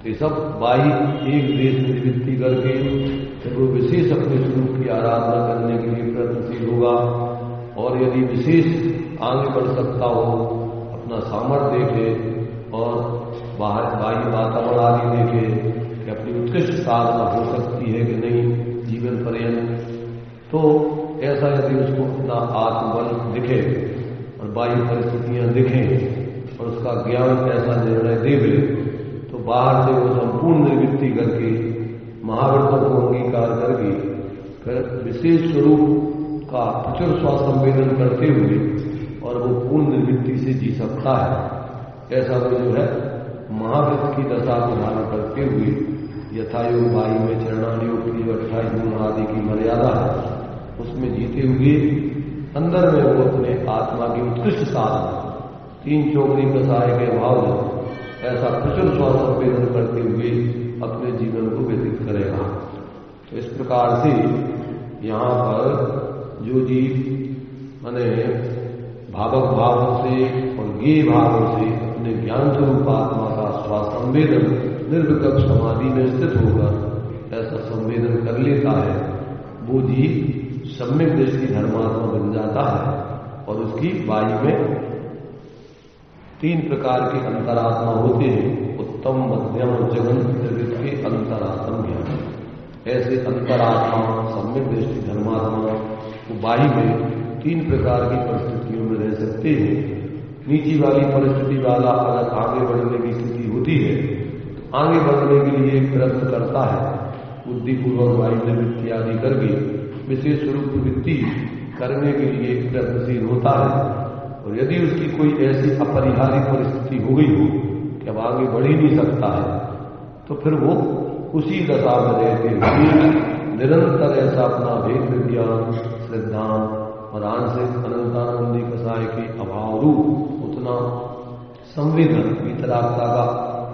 तो ये सब बाह्य एक देश निवृत्ति करके जब वो विशेष अपने स्वरूप की आराधना करने के लिए प्रयत्नशील होगा और यदि विशेष आगे बढ़ सकता हो, अपना सामर्थ्य देखे और बाहर बाह्य वातावरण आदि देखे कि अपनी उत्कृष्ट साधना हो सकती है कि नहीं जीवन पर्यंत, तो ऐसा यदि उसको अपना आत्मबल दिखे और बाह्य परिस्थितियां दिखें और उसका ज्ञान ऐसा निर्णय देवे, तो बाहर से वो संपूर्ण निवृत्ति करके महाव्रतों को अंगीकार करके फिर विशेष स्वरूप का प्रचुर स्वासंवेदन करते हुए और वो पूर्ण निवृत्ति से जी सकता है। ऐसा वो जो है महाव्रत की दशा को धारण करते हुए यथायोग वायु में चरणानुयोग की जो 28 गुण आदि की मर्यादा है उसमें जीते हुए अंदर में वो अपने आत्मा की उत्कृष्ट साधना 3 चौकड़ी कसाय के भाव ऐसा प्रचुर स्वासंवेदन करते हुए अपने जीवन को व्यतीत करेगा। तो इस प्रकार से यहाँ पर जो जीव माने भावक भाव से और ज्ञेय भाव से अपने ज्ञान स्वरूप आत्मा का स्वासंवेदन निर्विकल्प समाधि में स्थित होकर ऐसा संवेदन कर लेता है, वो जीव सम्यक दृष्टि धर्मात्मा बन जाता है और उसकी वायु में 3 प्रकार के अंतरात्मा होते हैं, उत्तम मध्यम और जगन जगत के अंतरात्म ज्ञान। ऐसे अंतरात्मा सम्यक दृष्टि धर्मात्मा को वायु में 3 प्रकार की परिस्थितियों में रह सकते हैं। नीची वाली परिस्थिति वाला अगर आगे बढ़ने की स्थिति होती है तो आगे बढ़ने के लिए प्रयत्न करता है, बुद्धिपूर्वक वायु निवृत्ति आदि करके विशेष स्वरूप वृत्ति करने के लिए प्रयत्नशील होता है। और यदि उसकी कोई ऐसी अपरिहार्य परिस्थिति हो गई हो कि अब आगे बढ़ ही नहीं सकता है, तो फिर वो उसी दशा में रहते हुए निरंतर ऐसा अपना भेद विज्ञान सिद्धांत और आंशिक अनंतानंदी कसाय के अभाव रूप उतना संवेदन वितरागता का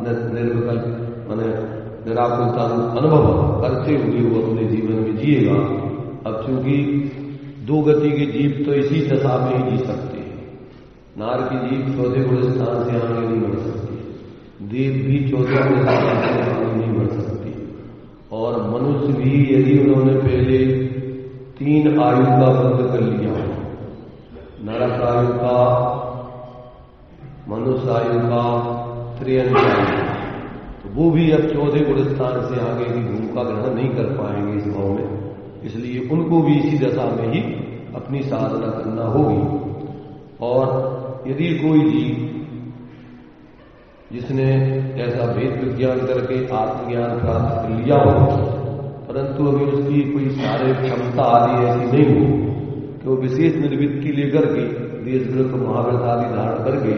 निर्विकल्प माने निराकुलता अनुभव करते हुए वो अपने जीवन में जिएगा। अब चूंकि 2 गति के जीव तो इसी दशा में ही जी सकते हैं। नार की जीव 14 गुण स्थान से आगे नहीं बढ़ सकती, देव भी 14 गुण स्थान से आगे नहीं बढ़ सकती, और मनुष्य भी यदि उन्होंने पहले 3 आयु का बंध कर लिया, नरक आयु का, मनुष्य आयु का, त्रियंश आयु, तो वो भी अब 14 गुण स्थान से आगे की भूमिका ग्रहण नहीं कर पाएंगे इस भाव में। इसलिए उनको भी इसी दशा में ही अपनी साधना करना होगी। और यदि कोई जीव जिसने ऐसा भेद विज्ञान करके आत्मज्ञान प्राप्त कर लिया हो, परंतु अभी उसकी कोई शारीरिक क्षमता आदि ऐसी नहीं हो कि वो विशेष निर्वृत्ति लेकर के देशव्रत महाव्रत आदि धारण करके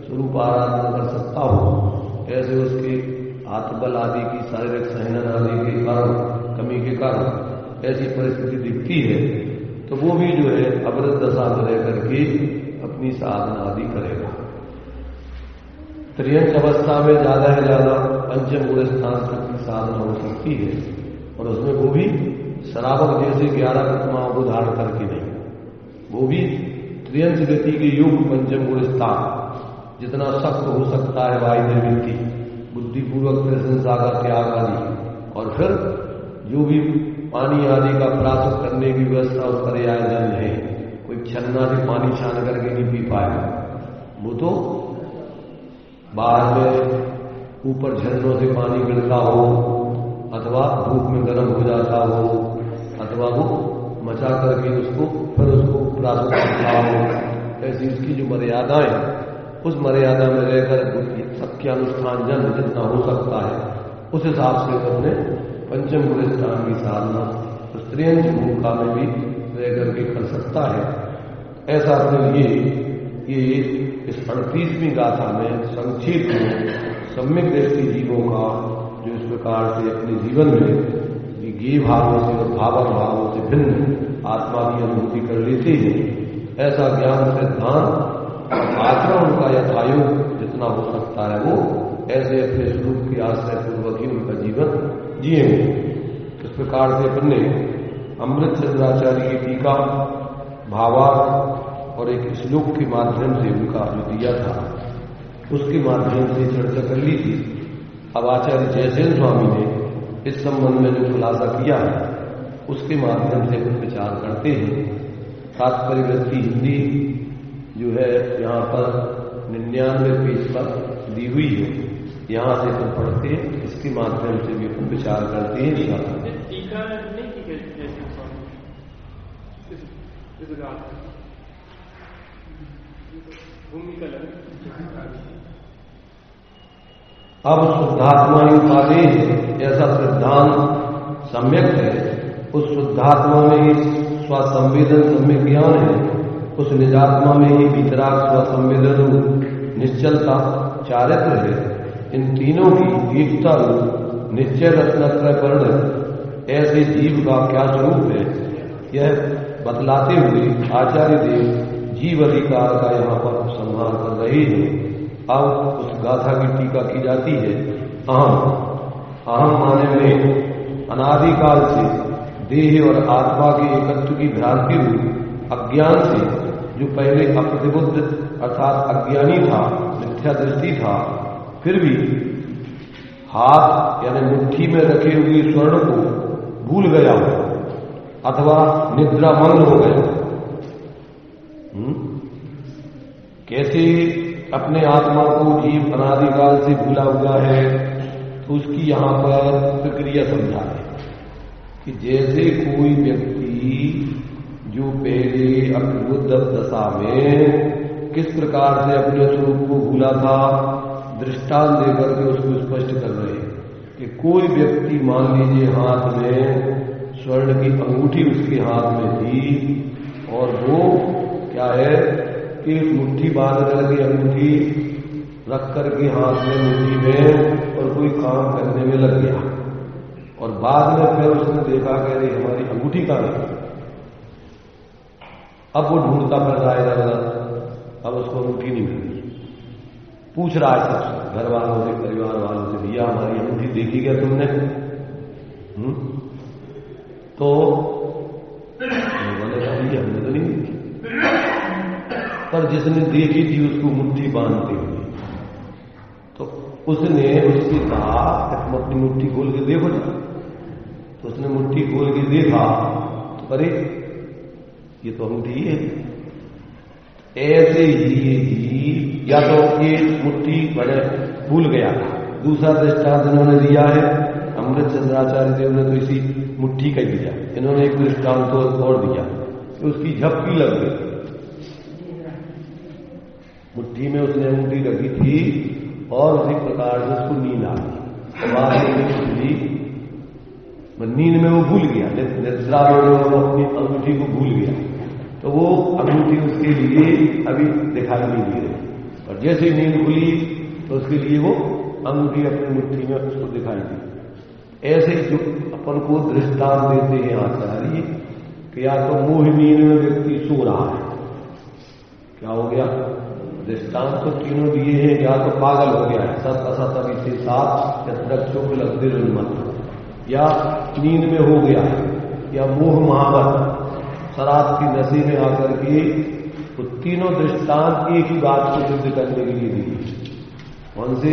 स्वरूप आराधना कर सकता हो, ऐसे उसके आत्मबल आदि की शारीरिक सहनन आदि के कारण कमी के कारण ऐसी परिस्थिति दिखती है, तो वो भी जो है अवृत दशा में रह करके अपनी साधना आदि करेगा। त्रियंश अवस्था में ज्यादा से ज्यादा पंचम गुण स्थान तक की साधना हो सकती है, और उसमें वो भी श्रावक जैसे 11 प्रतिमाओं को धारण करके नहीं, वो भी त्रियंश गति के युग पंचम गुण स्थान जितना सख्त हो सकता है वायु निवृत्ति, बुद्धिपूर्वक प्रशंसा का त्याग आदि, और फिर जो भी पानी आदि का प्राप्त करने की व्यवस्था उस पर आयोजन है, कोई छन्ना से पानी छान करके नहीं पी पाएगा, वो तो बाहर में ऊपर झरनों से पानी गिरता हो, अथवा धूप में गर्म हो जाता हो, अथवा वो मचा करके उसको फिर उसको प्राप्त करता हो, ऐसी उसकी जो मर्यादाएं, उस मर्यादा में रहकर सबके अनुष्ठान जन जितना हो सकता है उस हिसाब से अपने पंचम गुण स्थान की साधना स्त्रियंश भूमिका में भी रह करके कर सकता है। ऐसा अपने लिए ये इस 38वीं गाथा में संक्षेप में सम्यक दृष्टि जीवों का जो इस प्रकार से अपने जीवन में ज्ञेय भावों से और भावक भावों से भिन्न आत्मा की अनुभूति कर लेते हैं, ऐसा ज्ञान सिद्धांत आचरण उनका यथायोग जितना हो सकता है वो ऐसे अपने स्वरूप के आश्रय पूर्वक ही उनका जीवन जिएंगे। इस प्रकार से अपने अमृत चंद्राचार्य की टीका भावार्थ और एक श्लोक के माध्यम से उनका जो दिया था उसके माध्यम से चर्चा कर ली थी। अब आचार्य जयसेन स्वामी ने इस संबंध में जो खुलासा किया है उसके माध्यम से कुछ विचार करते हैं। तात्पर्य वृत्ति हिंदी जो है यहाँ पर 99 पेज पर दी हुई है, यहाँ से अपन पढ़ते हैं, इसके माध्यम से भी अपन विचार करते हैं। अब शुद्धात्मा उपाधि ऐसा सिद्धांत सम्यक है, उस शुद्धात्मा में ही स्वसंवेदन सम्यक ज्ञान है, उस निजात्मा में ही वितराग स्वसंवेदन निश्चलता चारित्र है। इन तीनों की एकता रूप निश्चय रत्नत्रय वर्ण ऐसे जीव का क्या स्वरूप है, यह बतलाते हुए आचार्य देव जीव अधिकार का यहाँ पर संहार कर रहे हैं। अब उस गाथा की टीका की जाती है। अहम माने में अनादिकाल से देह और आत्मा के एकत्व की भ्रांति रूप अज्ञान से जो पहले अप्रतिबुद्ध अर्थात अज्ञानी था, मिथ्या दृष्टि था, फिर भी हाथ यानी मुट्ठी में रखे हुए स्वर्ण को भूल गया अथवा निद्रामग्न हो गया। कैसे अपने आत्मा को जीव अनादिकाल से भूला हुआ है, तो उसकी यहां पर प्रक्रिया समझा है कि जैसे कोई व्यक्ति जो पहले अप्रबुद्ध दशा में किस प्रकार से अपने स्वरूप को भूला था, दृष्टांत देकर के उसको स्पष्ट कर रहे हैं कि कोई व्यक्ति मान लीजिए हाथ में स्वर्ण की अंगूठी उसके हाथ में थी और वो क्या है कि मुट्ठी बांध करके अंगूठी रख करके हाथ में मुट्ठी में और कोई काम करने में लग गया और बाद में फिर उसने देखा कि अरे हमारी अंगूठी कहां है। अब वो ढूंढता फिर रहा है, अब उसको अंगूठी नहीं मिली। पूछ रहा है सबसे, घर वालों से, परिवार वालों से, भैया हमारी अंगूठी देखी क्या तुमने? तो मैंने कहा भैया हमने तो नहीं देखी, पर जिसने देखी थी उसको मुट्ठी बांधते हुए, तो उसने उससे कहा तुम अपनी मुट्ठी खोल के देखो ना। तो उसने मुट्ठी खोल के देखा तो अरे ये तो अंगूठी है। ऐसे ही या तो ये मुट्ठी बड़े भूल गया था। दूसरा दृष्टांत इन्होंने दिया है, अमृत चंद्राचार्य देव ने तो इसी मुट्ठी का दिया। इन्होंने एक दृष्टांत और दिया कि उसकी झपकी लग गई, मुट्ठी में उसने अंगूठी रखी थी और उसी प्रकार से उसको नींद आ गई। बाद में नींद में वो भूल गया, निद्रा में वो अपनी अंगूठी को भूल गया, तो वो अंगूठी उसके लिए अभी दिखाई नहीं दे रही। और जैसे नींद खुली तो उसके लिए वो अंगूठी अपनी मुट्ठी में उसको दिखाई दी। ऐसे जो अपन को दृष्टांत देते हैं आचार्य कि या तो मोह नींद में व्यक्ति सो रहा है, क्या हो गया? दृष्टांत तो तीनों दिए हैं, या तो पागल हो गया है, सत असत अभी साथ यत्र चुप लगते मत, या नींद में हो गया है, या मोह महावत शराब की नशे में आकर के, तो तीनों दृष्टांत एक ही बात को सिद्ध करने के लिए दिए। कौन से?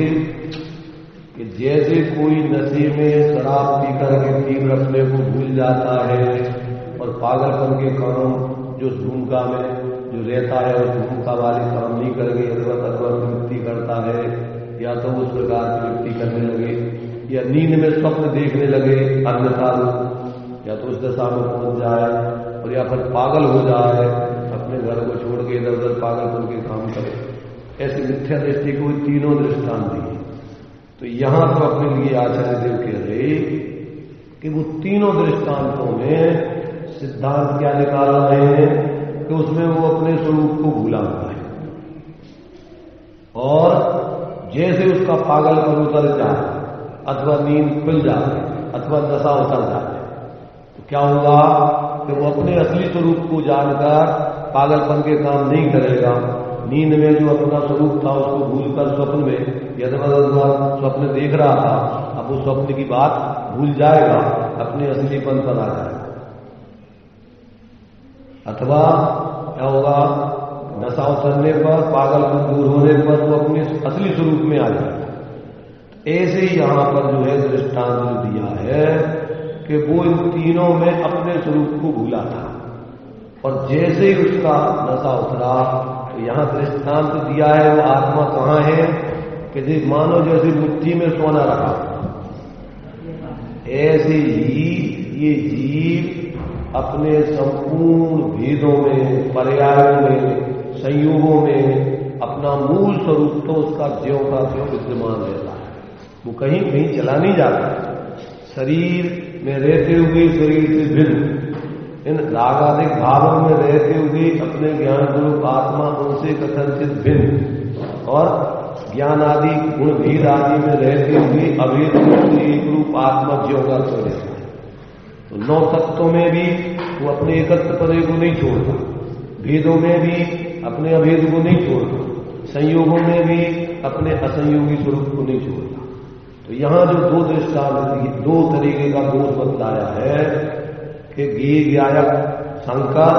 कि जैसे कोई नशे में शराब पीकर के पीप रखने को भूल जाता है और पागलपन के काम जो भूमिका में जो रहता है उस भूमिका वाले काम नहीं करके अथवा व्यक्ति करता है, या तो उस प्रकार की व्यक्ति करने लगे, या नींद में स्वप्न देखने लगे अन्यथा, या तो उस दशा में पहुंच जाए, और या फिर पागल हो जाए, अपने घर को छोड़ के इधर उधर पागलपन के काम करे। ऐसे मिथ्या दृष्टि को तीनों दृष्टांत दिए। तो यहां तो अपने लिए आचार्य देव कह रहे कि वो तीनों दृष्टांतों में सिद्धांत क्या निकाल रहे हैं कि उसमें वो अपने स्वरूप को भूला हुआ है, और जैसे उसका पागलपन उतर जाए अथवा नींद खुल जाए अथवा नशा उतर जाए, तो क्या होगा कि वो अपने असली स्वरूप को जानकर पागलपन के काम नहीं करेगा। नींद में जो अपना स्वरूप था उसको भूलकर स्वप्न में यथावत स्वप्न देख रहा था, अब वो स्वप्न की बात भूल जाएगा, अपने असलीपन पर आ जाएगा। अथवा क्या होगा, नशा उतरने पर, पागलपन दूर होने पर वो अपने असली स्वरूप में आ जाएगा। ऐसे ही यहां पर जो है दृष्टांत दिया है कि वो इन तीनों में अपने स्वरूप को भूला था, और जैसे ही उसका नशा उतरा तो यहां दृष्टांत दिया है। वो आत्मा कहां है कि जी मानो जैसे मुट्ठी में सोना रखा, ऐसे ही ये जीव अपने संपूर्ण भेदों में, पर्यायों में, संयोगों में अपना मूल स्वरूप तो उसका ज्यों का त्यों विद्यमान रहता है। वो कहीं कहीं चला नहीं जाता। शरीर में रहते हुए शरीर से भिन्न, इन रागादिक भावों में रहते हुए अपने ज्ञान स्वरूप आत्मा उनसे कथनचित भिन्न, और ज्ञान आदि गुण भेद आदि में रहते हुए अभेद रूप एक रूप आत्मा ज्यों का त्यों रहता है। तो 9 तत्वों में भी वो अपने एकत्र पदे को नहीं छोड़ता, भेदों में भी अपने अभेद को नहीं छोड़ता, संयोगों में भी अपने असंयोगी स्वरूप को नहीं छोड़ता। तो यहां जो 2 दृष्टांत, 2 तरीके का दोष बतलाया है कि ज्ञेय ज्ञायक शंकर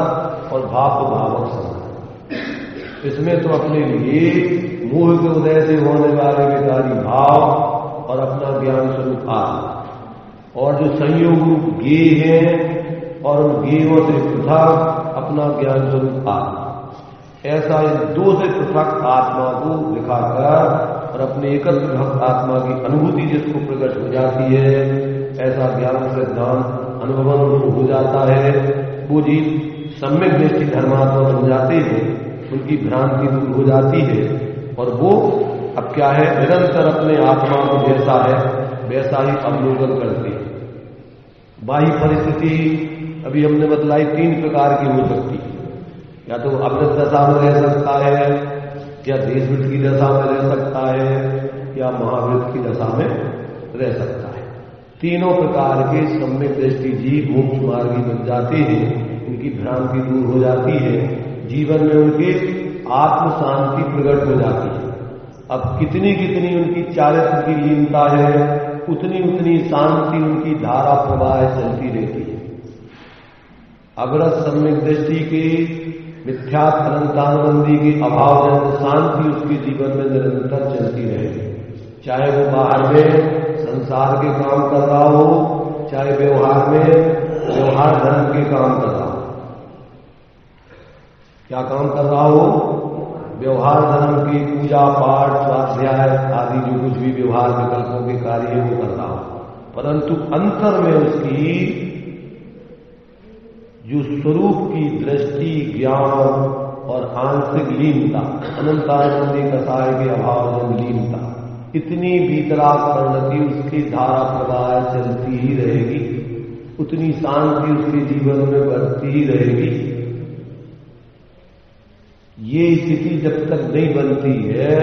और भाव भावक शंकर। इसमें तो अपने लिए मोह के उदय से होने वाले विकारी भाव और अपना ज्ञान स्वरूप आत्मा, और जो संयोग रूप ज्ञेय है और उन ज्ञेयों से पृथक अपना ज्ञान स्वरूप आत्मा, ऐसा इन 2 से पृथक आत्मा को दिखाकर और अपने एकत्र भक्त आत्मा की अनुभूति जिसको प्रकट हो जाती है, ऐसा ज्ञान सिद्धांत अनुभवन हो जाता है। वो जीव सम्यक दृष्टि धर्मात्मा बन जाते हैं, उनकी भ्रांति दूर हो जाती है, और वो अब क्या है, निरंतर अपने आत्मा को जैसा है वैसा ही अवलोकन करते हैं। बाह्य परिस्थिति अभी हमने बतलाई 3 प्रकार की हो सकती है। या तो अमृत दशा में रह सकता है, या देशवृत्त की दशा में रह सकता है, या महावृत्त की दशा में रह सकता है। तीनों प्रकार के सम्यक दृष्टि जीव मोक्ष मार्गी बन जाते हैं, इनकी भ्रांति दूर हो जाती है, जीवन में उनके आत्म शांति प्रकट हो जाती है। अब कितनी कितनी उनकी चारित्र की लीनता है, उतनी उतनी शांति उनकी धारा प्रवाह चलती रहती है। अग्रज सम्यक दृष्टि की मिथ्यात्व अनंतानुबंधी की अभावजन्य शांति उसके जीवन में निरंतर चलती रहेगी, चाहे वो बाहर में संसार के काम कर रहा हो, चाहे व्यवहार में व्यवहार धर्म के काम कर रहा हो। क्या काम कर रहा हो? व्यवहार धर्म की पूजा पाठ स्वाध्याय आदि जो कुछ भी व्यवहार विकल्पों के कार्य है वो कर रहा हो, परंतु अंतर में उसकी जो स्वरूप की दृष्टि, ज्ञान और आंतरिक लीनता, अनंतानंदी कसाय के अभाव में लीनता, इतनी भीतराग परिणति उसकी धारा प्रवाह चलती ही रहेगी, उतनी शांति उसके जीवन में बढ़ती ही रहेगी। ये स्थिति जब तक नहीं बनती है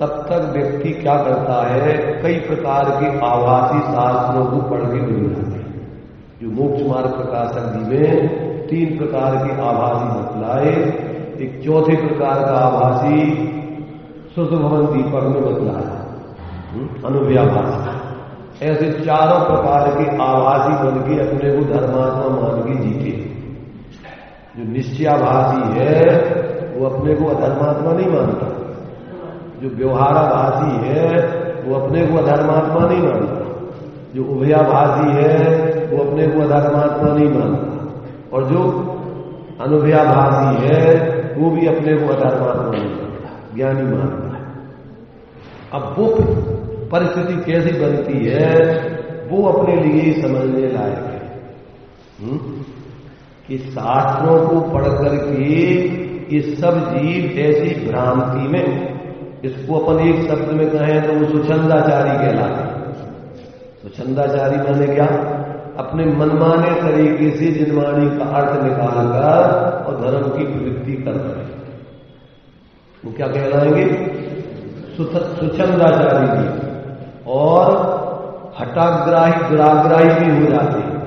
तब तक व्यक्ति क्या करता है, कई प्रकार के आभासी शास्त्रों को पढ़ के भूल जाते हैं। जो मोक्ष मार्ग प्रकाशक जी में 3 प्रकार के आभासी बतलाए, एक चौथे प्रकार का आभासी सुसुभवन दीपक में बतलाया अनुव्याभास। ऐसे चारों प्रकार के आभासी बन के अपने को धर्मात्मा मान के जीते। जो निश्चयाभासी है वो अपने को अधर्मात्मा नहीं मानता, जो व्यवहाराभासी है वो अपने को अधर्मात्मा नहीं मानता, जो उभयाभासी है वो अपने को अधर्मात्मा नहीं मानता, और जो अनुभयाभासी है वो भी अपने को अधर्मात्मा नहीं मानता, ज्ञानी मानता है। अब वो परिस्थिति कैसी बनती है वो अपने लिए समझने लायक है कि शास्त्रों को पढ़ करके ये सब जीव ऐसी भ्रांति में, इसको अपन एक शब्द में कहें तो वो स्वच्छंदाचारी कहलाते हैं। स्वच्छंदाचारी माने क्या? अपने मनमाने तरीके से जिनवाणी का अर्थ निकालकर और धर्म की प्रवृत्ति कर रहे हैं, वो क्या कहलाएंगे? स्वच्छंदाचारी भी, और हठाग्राही दुराग्राही भी हो जाते हैं।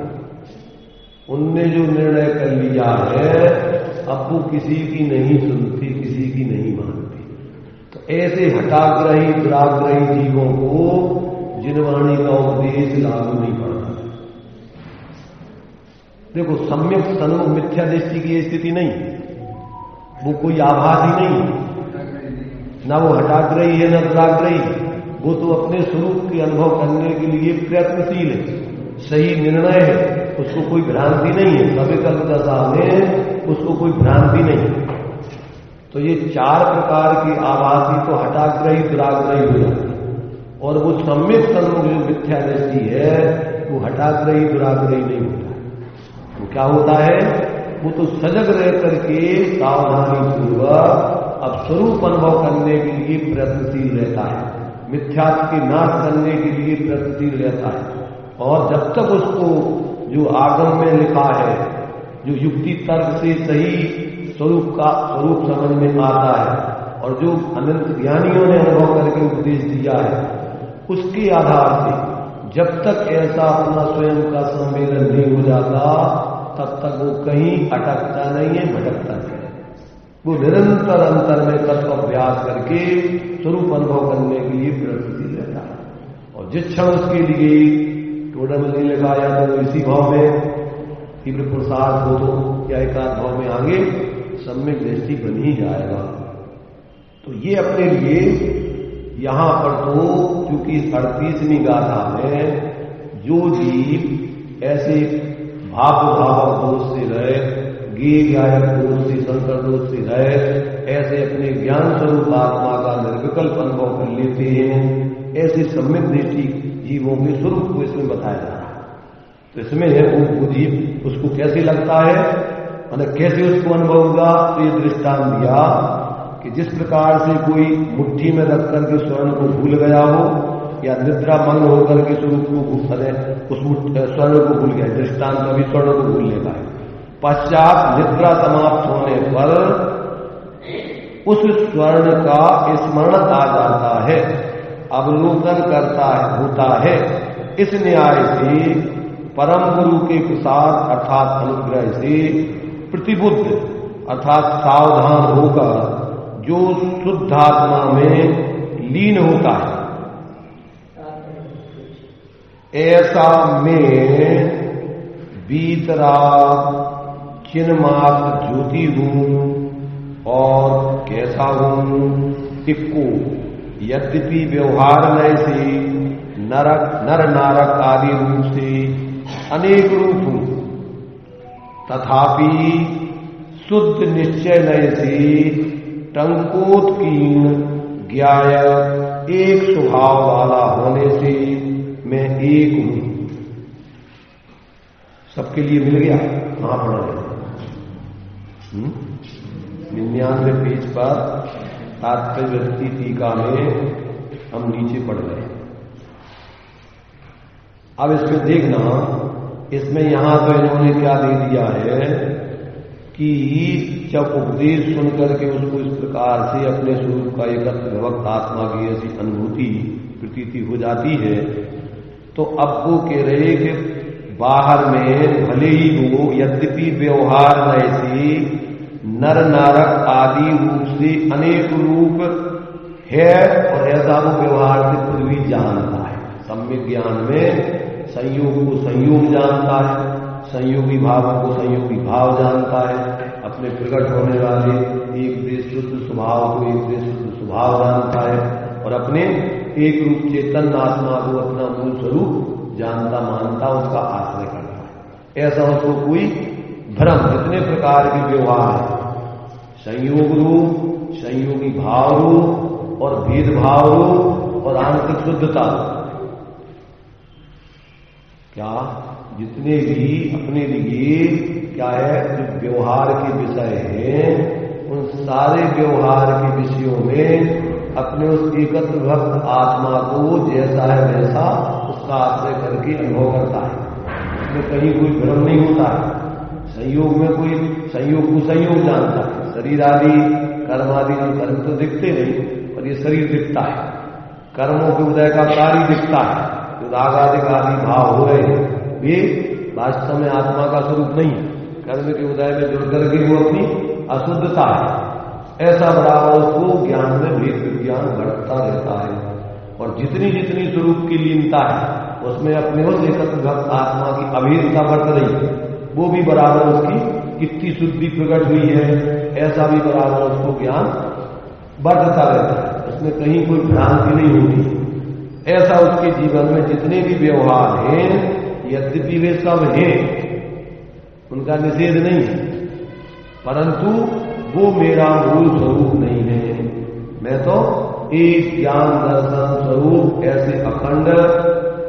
उनने जो निर्णय कर लिया है अब वो किसी की नहीं सुनती, किसी की नहीं मानती। तो ऐसे हठाग्रही दुराग्रही जीवों को जिनवाणी का उपदेश लागू नहीं पड़ता। देखो, सम्यक सन्मुख मिथ्या दृष्टि की स्थिति नहीं, वो कोई आभासी नहीं, ना वो हठाग्रही है ना दुराग्रही, वो तो अपने स्वरूप के अनुभव करने के लिए प्रयत्नशील है, सही निर्णय है, उसको कोई भ्रांति नहीं है, सविकल्प दशा में उसको कोई भ्रांति नहीं है। तो ये 4 प्रकार की आभासी तो हठाग्रही दुराग्रही हो जाती है, और वो सम्यक सन्मुख जो मिथ्या दृष्टि है वो हठाग्रही दुराग्रही नहीं होता है। वो क्या होता है, वो तो सजग रह करके सावधानी पूर्वक अब स्वरूप अनुभव करने के लिए प्रयत्नशील रहता है, मिथ्यात्व के नाश करने के लिए प्रयत्नशील रहता है। और जब तक उसको जो आगम में लिखा है, जो युक्ति तर्क से सही स्वरूप समझ में आता है और जो अनंत ज्ञानियों ने अनुभव करके उपदेश दिया है, उसके आधार से जब तक ऐसा अपना स्वयं का सम्मेलन नहीं हो जाता तब तक वो कहीं अटकता नहीं है, भटकता नहीं है। वो निरंतर अंतर में तत्व अभ्यास करके स्वरूप अनुभव करने के लिए प्रयत्नशील रहता है। और जिस क्षण उसके लिए टोडरमल ने लगाया तो इसी भाव में तीव्र पुरुषार्थ हो तो या एकाध भाव में आगे सम्यक दृष्टि बन ही जाएगा। तो ये अपने लिए यहां पर तो क्योंकि 38वीं गाथा में जो जीव ऐसे भावक दोष से रहे, गे गायक दोष से, संकर दोष से रहे, ऐसे अपने ज्ञान स्वरूप आत्मा का निर्विकल्प अनुभव कर लेते हैं, ऐसे सम्यक दृष्टि जीवों के स्वरूप को इसमें बताया जा रहा है। तो इसमें है वो जीव उसको कैसे लगता है, मतलब कैसे उसको अनुभव होगा। तो ये दृष्टांत दिया कि जिस प्रकार से कोई मुट्ठी में रख करके स्वर्ण को भूल गया हो या निद्रा मंग होकर के स्वरूप को उस स्वर्ण को भूल गया, दृष्टांत अभी स्वर्ण को भूल लेगा, पश्चात निद्रा समाप्त होने पर उस स्वर्ण का स्मरण आ जाता है, अवलोकन करता है, होता है। इस न्याय से परम गुरु के प्रसाद अर्थात अनुग्रह से प्रतिबुद्ध अर्थात सावधान होकर जो शुद्ध आत्मा में लीन होता है, ऐसा में बीतरा चिन्मात्र ज्योति हूं और कैसा हूं इक्को, यद्यपि व्यवहार नय से नर नारक आदि रूप से अनेक रूप हूं, तथापि शुद्ध निश्चय नय से टंकोत्कीर्ण ज्ञाय एक स्वभाव वाला होने से मैं एक हूं। सबके लिए मिल गया, कहां पढ़ा 99 पेज पर तात्पर्य व्यक्ति टीका में हम नीचे पढ़ रहे हैं। अब इसमें देखना, इसमें यहां तो इन्होंने क्या दे दिया है कि जब उपदेश सुनकर के उसको इस प्रकार से अपने स्वरूप का एकत्र भक्त आत्मा की ऐसी अनुभूति प्रतीति हो जाती है, तो अब वो कह रहे कि बाहर में भले ही वो यद्यपि व्यवहार नय से नर नारक आदि रूप से अनेक रूप है, और ऐसा वो व्यवहार से खुद भी जानता है। सम्यक ज्ञान में संयोग को संयोग जानता है, संयोगी भाव को संयोगी भाव जानता है, अपने प्रकट होने वाले एक देश शुद्ध स्वभाव को एक देश शुद्ध स्वभाव जानता है, और अपने एक रूप चेतन आत्मा को अपना मूल स्वरूप जानता मानता, उसका आश्रय करता है। ऐसा उसको कोई भ्रम, जितने प्रकार के व्यवहार है, संयोग रूप, संयोगी भाव रूप और भेदभाव रूप और आंतरिक शुद्धता, क्या जितने भी अपने लिए क्या है जो व्यवहार के विषय हैं, उन सारे व्यवहार के विषयों में अपने उस एकत्र भक्त आत्मा को जैसा है वैसा उसका आश्रय करके अनुभव करता है। उसमें कहीं कोई भ्रम नहीं होता है। संयोग में कोई संयोग को संयोग जानता है, शरीर आदि कर्म आदि जो कर्म तो दिखते नहीं, और ये शरीर दिखता है, कर्मों के उदय का कार्य दिखता है, जो रागादिक आदि भाव हो रहे हैं वे वास्तव में आत्मा का स्वरूप नहीं है। कर्म के उदय में जुड़ करके वो अपनी अशुद्धता है। ऐसा बराबर उसको ज्ञान में भेद विज्ञान बढ़ता रहता है, और जितनी जितनी स्वरूप की लीनता है उसमें अपने उस एकत्र भक्त आत्मा की अभेदता बढ़ रही है, वो भी बराबर उसकी कितनी शुद्धि प्रकट हुई है, ऐसा भी बराबर उसको ज्ञान बढ़ता रहता है। उसमें कहीं कोई भ्रांति नहीं होती। ऐसा उसके जीवन में जितने भी व्यवहार हैं, यद्यपि वे सब हैं, उनका निषेध नहीं है, परंतु वो मेरा मूल स्वरूप नहीं है। मैं तो एक ज्ञान दर्शन स्वरूप ऐसे अखंड,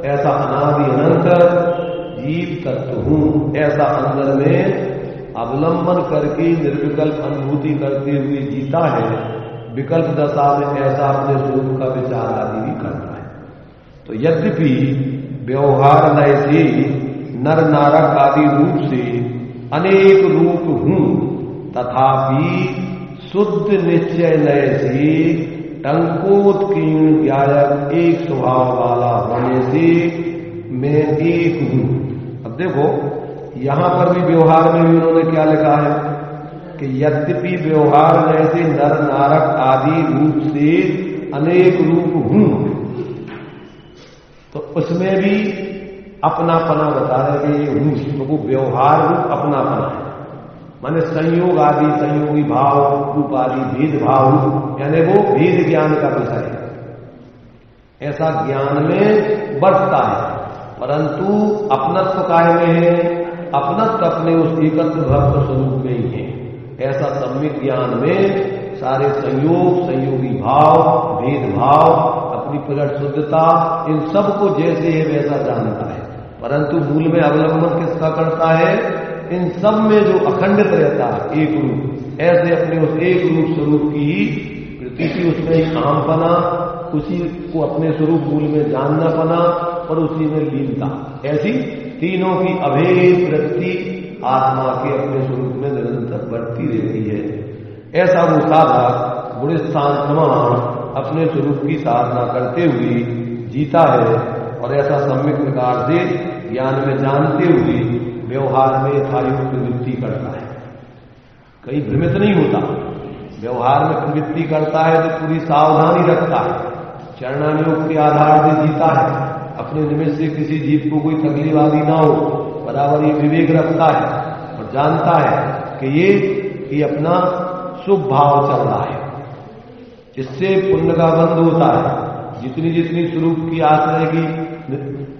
ऐसा अनादि अनंत जीव तत्व हूं। ऐसा अंदर में अवलंबन करके निर्विकल्प अनुभूति करते हुए जीता है। विकल्प दशा में ऐसा अपने स्वरूप का विचार आदि भी करता है। तो यद्यपि व्यवहार लय से नर नारक आदि रूप से अनेक रूप हूं, तथापि शुद्ध निश्चय लय से टंकोत्कीर्ण ज्ञायक एक स्वभाव वाला होने से मैं एक हूं। अब देखो, यहां पर भी व्यवहार में भी उन्होंने क्या लिखा है कि यद्यपि व्यवहार लय से नर नारक आदि रूप से अनेक रूप हूं, तो उसमें भी अपनापना बता रहे कि ये हूं, तो वो व्यवहार रूप अपनापना है। माने संयोग आदि, संयोगी भाव रूप आदि भेदभाव, यानी वो भेद ज्ञान का विषय है। ऐसा ज्ञान में बढ़ता है, परंतु अपनत्व काय में है? अपनत्व अपने उस एकत्व भक्त स्वरूप में ही है। ऐसा सम्यक ज्ञान में सारे संयोग, संयोगी भाव, भेदभाव, अपनी प्रगट शुद्धता, इन सबको जैसे है वैसा जानता है, परंतु मूल में अवलंबन किसका करता है? इन सब में जो अखंडित रहता है एक रूप, ऐसे अपने उस एक रूप स्वरूप की ही प्रतीति, उसमें ही आमपना, उसी को अपने स्वरूप मूल में जानना पना और उसी में लीनता, ऐसी तीनों की अभेद वृत्ति आत्मा के अपने स्वरूप में निरंतर बढ़ती रहती है। ऐसा वो साधक गुणस्थान समान अपने स्वरूप की साधना करते हुए जीता है और ऐसा सम्यक प्रकार से ज्ञान में जानते हुए व्यवहार में यथायुक्त प्रवृत्ति करता है। कहीं भ्रमित नहीं होता, व्यवहार में प्रवृत्ति करता है तो पूरी सावधानी रखता है, चरणानुयोग के आधार से जीता है, अपने निमित्त से किसी जीव को कोई तकलीफ आदि ना हो, बराबर ये विवेक रखता है और जानता है कि ये अपना शुभ भाव चल रहा है। इससे पुण्य का बंध होता है। जितनी जितनी स्वरूप की आश्रय की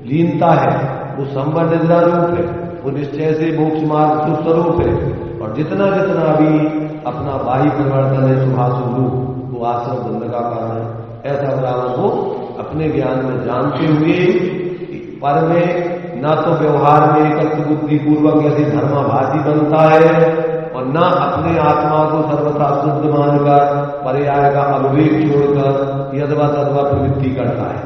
लीनता है वो संवर निद्रा रूप है, वो निश्चय से मोक्ष मार्ग स्वरूप है, और जितना जितना भी अपना बाह्य परिवर्तन है शुभाशुभ रूप, वो आश्रय बंध का कारण है। ऐसा बराबर वो अपने ज्ञान में जानते हुए पर में न तो व्यवहार में एकत्व बुद्धि पूर्वक ऐसी धर्माभासी बनता है और न अपने आत्मा को सर्वथा शुद्ध मानकर पर्याय का अविवेक छोड़कर यदवा तदवा प्रवृत्ति करता है,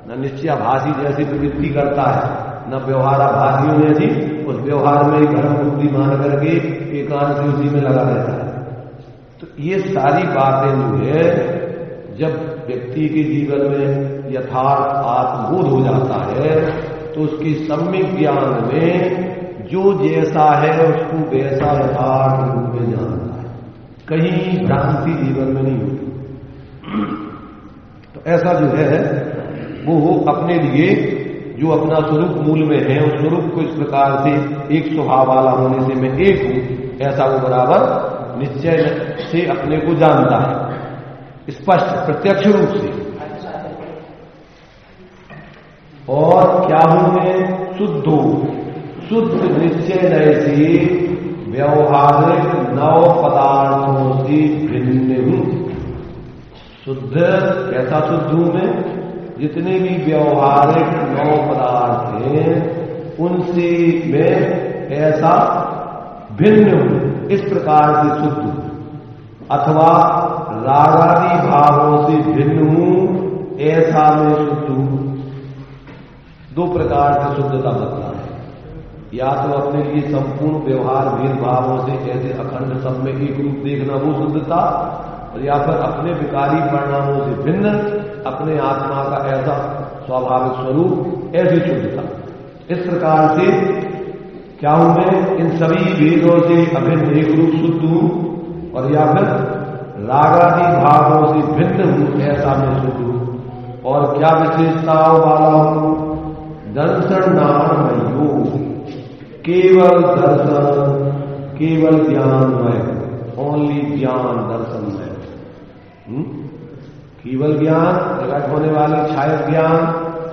न निश्चयाभासी जैसी प्रवृत्ति करता है, न व्यवहाराभासियों जैसी उस व्यवहार में धर्म बुद्धि मान करके एकांत से उसी में लगा रहता है। तो ये सारी बातें जो है जब व्यक्ति के जीवन में यथार्थ आत्मबोध हो जाता है तो उसकी सम्यक ज्ञान में जो जैसा है उसको वैसा यथार्थ रूप में जानता है, कहीं भ्रांति जीवन में नहीं होती। तो ऐसा जो है वो अपने लिए जो अपना स्वरूप मूल में है उस स्वरूप को इस प्रकार से एक स्वभाव वाला होने से मैं एक हूं, ऐसा वो बराबर निश्चय से अपने को जानता है, स्पष्ट प्रत्यक्ष रूप से। और क्या हूं मैं? शुद्ध हूं। शुद्ध निश्चय लय से व्यवहारिक नव पदार्थों से भिन्न हूं। शुद्ध कैसा शुद्ध हूं मैं? जितने भी व्यवहारिक नव पदार्थ हैं उनसे मैं ऐसा भिन्न हूं, इस प्रकार से शुद्ध हूं। अथवा रागादि भावों से भिन्न हूं, ऐसा मैं शुद्ध हूं। दो प्रकार की शुद्धता बदला है, या तो अपने लिए संपूर्ण व्यवहार भेदभावों से ऐसे अखंड सब में एक रूप देखना वो शुद्धता, और या फिर अपने विकारी परिणामों से भिन्न अपने आत्मा का ऐसा स्वाभाविक स्वरूप, ऐसी शुद्धता। इस प्रकार से क्या हूं मैं? इन सभी भेदों से अभिन्न एक रूप शुद्ध हूं, और या फिर रागादि भावों से भिन्न हूं, ऐसा मैं शुद्ध हूं। और क्या विशेषताओं वाला हूं? दर्शन नामयो, केवल दर्शन, केवल ज्ञानमय, ओनली ज्ञान दर्शनमय। केवल ज्ञान, प्रकट होने वाले छायक ज्ञान,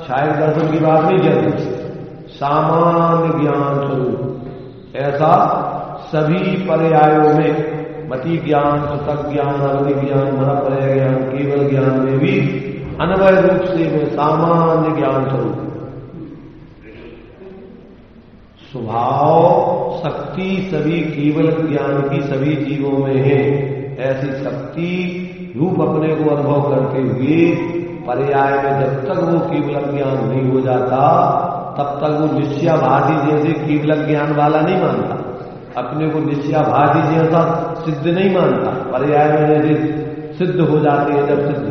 छायक दर्शन की बात नहीं चलती, सामान्य ज्ञान स्वरूप ऐसा सभी पर्यायों में, मति ज्ञान, पृथक ज्ञान, अवधि ज्ञान, महापर्याय ज्ञान, केवल ज्ञान में भी अन्वय रूप से में सामान्य ज्ञान स्वरूप स्वभाव शक्ति सभी केवल ज्ञान की सभी जीवों में है। ऐसी शक्ति रूप अपने को अनुभव करते हुए पर्याय में जब तक वो केवल ज्ञान नहीं हो जाता तब तक वो निश्चयाभासी जैसे केवल ज्ञान वाला नहीं मानता, अपने को निश्चयाभासी जैसा सिद्ध नहीं मानता। पर्याय में जैसे सिद्ध हो जाते हैं, जब सिद्ध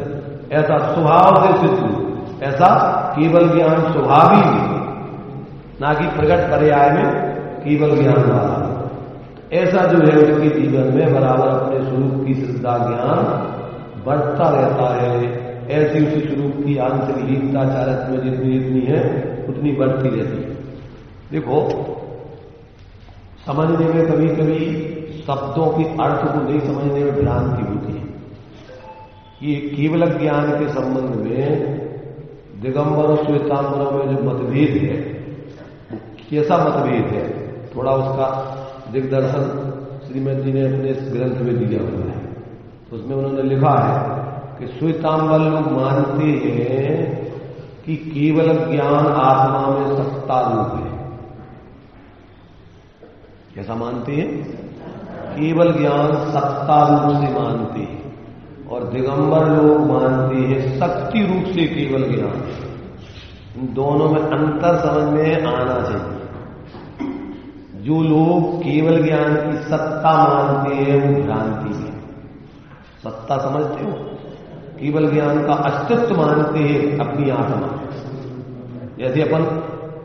ऐसा स्वभाव से सिद्ध, ऐसा केवल ज्ञान स्वभावी भी, ना कि प्रकट पर्याय में केवल ज्ञान वाला। ऐसा जो है उसके जीवन में बराबर अपने स्वरूप की सिद्धा ज्ञान बढ़ता रहता है। ऐसी उसी स्वरूप की आंतरिक लीनता चारित्र में जितनी जितनी है उतनी बढ़ती रहती है। देखो, समझने में कभी कभी शब्दों के अर्थ को नहीं समझने में भ्रांति होती है। ये केवल ज्ञान के संबंध में दिगंबर और श्वेतांबरों में जो मतभेद है, वो कैसा मतभेद है, थोड़ा उसका दिग्दर्शन श्रीमद जी ने अपने इस ग्रंथ में दिया हुआ है। उसमें उन्होंने लिखा है कि श्वेतांबर लोग मानते हैं कि केवल ज्ञान आत्मा में सत्ता रूप है। कैसा मानते हैं? केवल ज्ञान सत्ता रूप से मानते हैं, और दिगंबर लोग मानते हैं शक्ति रूप से केवल ज्ञान। इन दोनों में अंतर समझ में आना चाहिए। जो लोग केवल ज्ञान की सत्ता मानते हैं वो भ्रांति है। सत्ता समझते हो? केवल ज्ञान का अस्तित्व मानते हैं अपनी आत्मा। जैसे अपन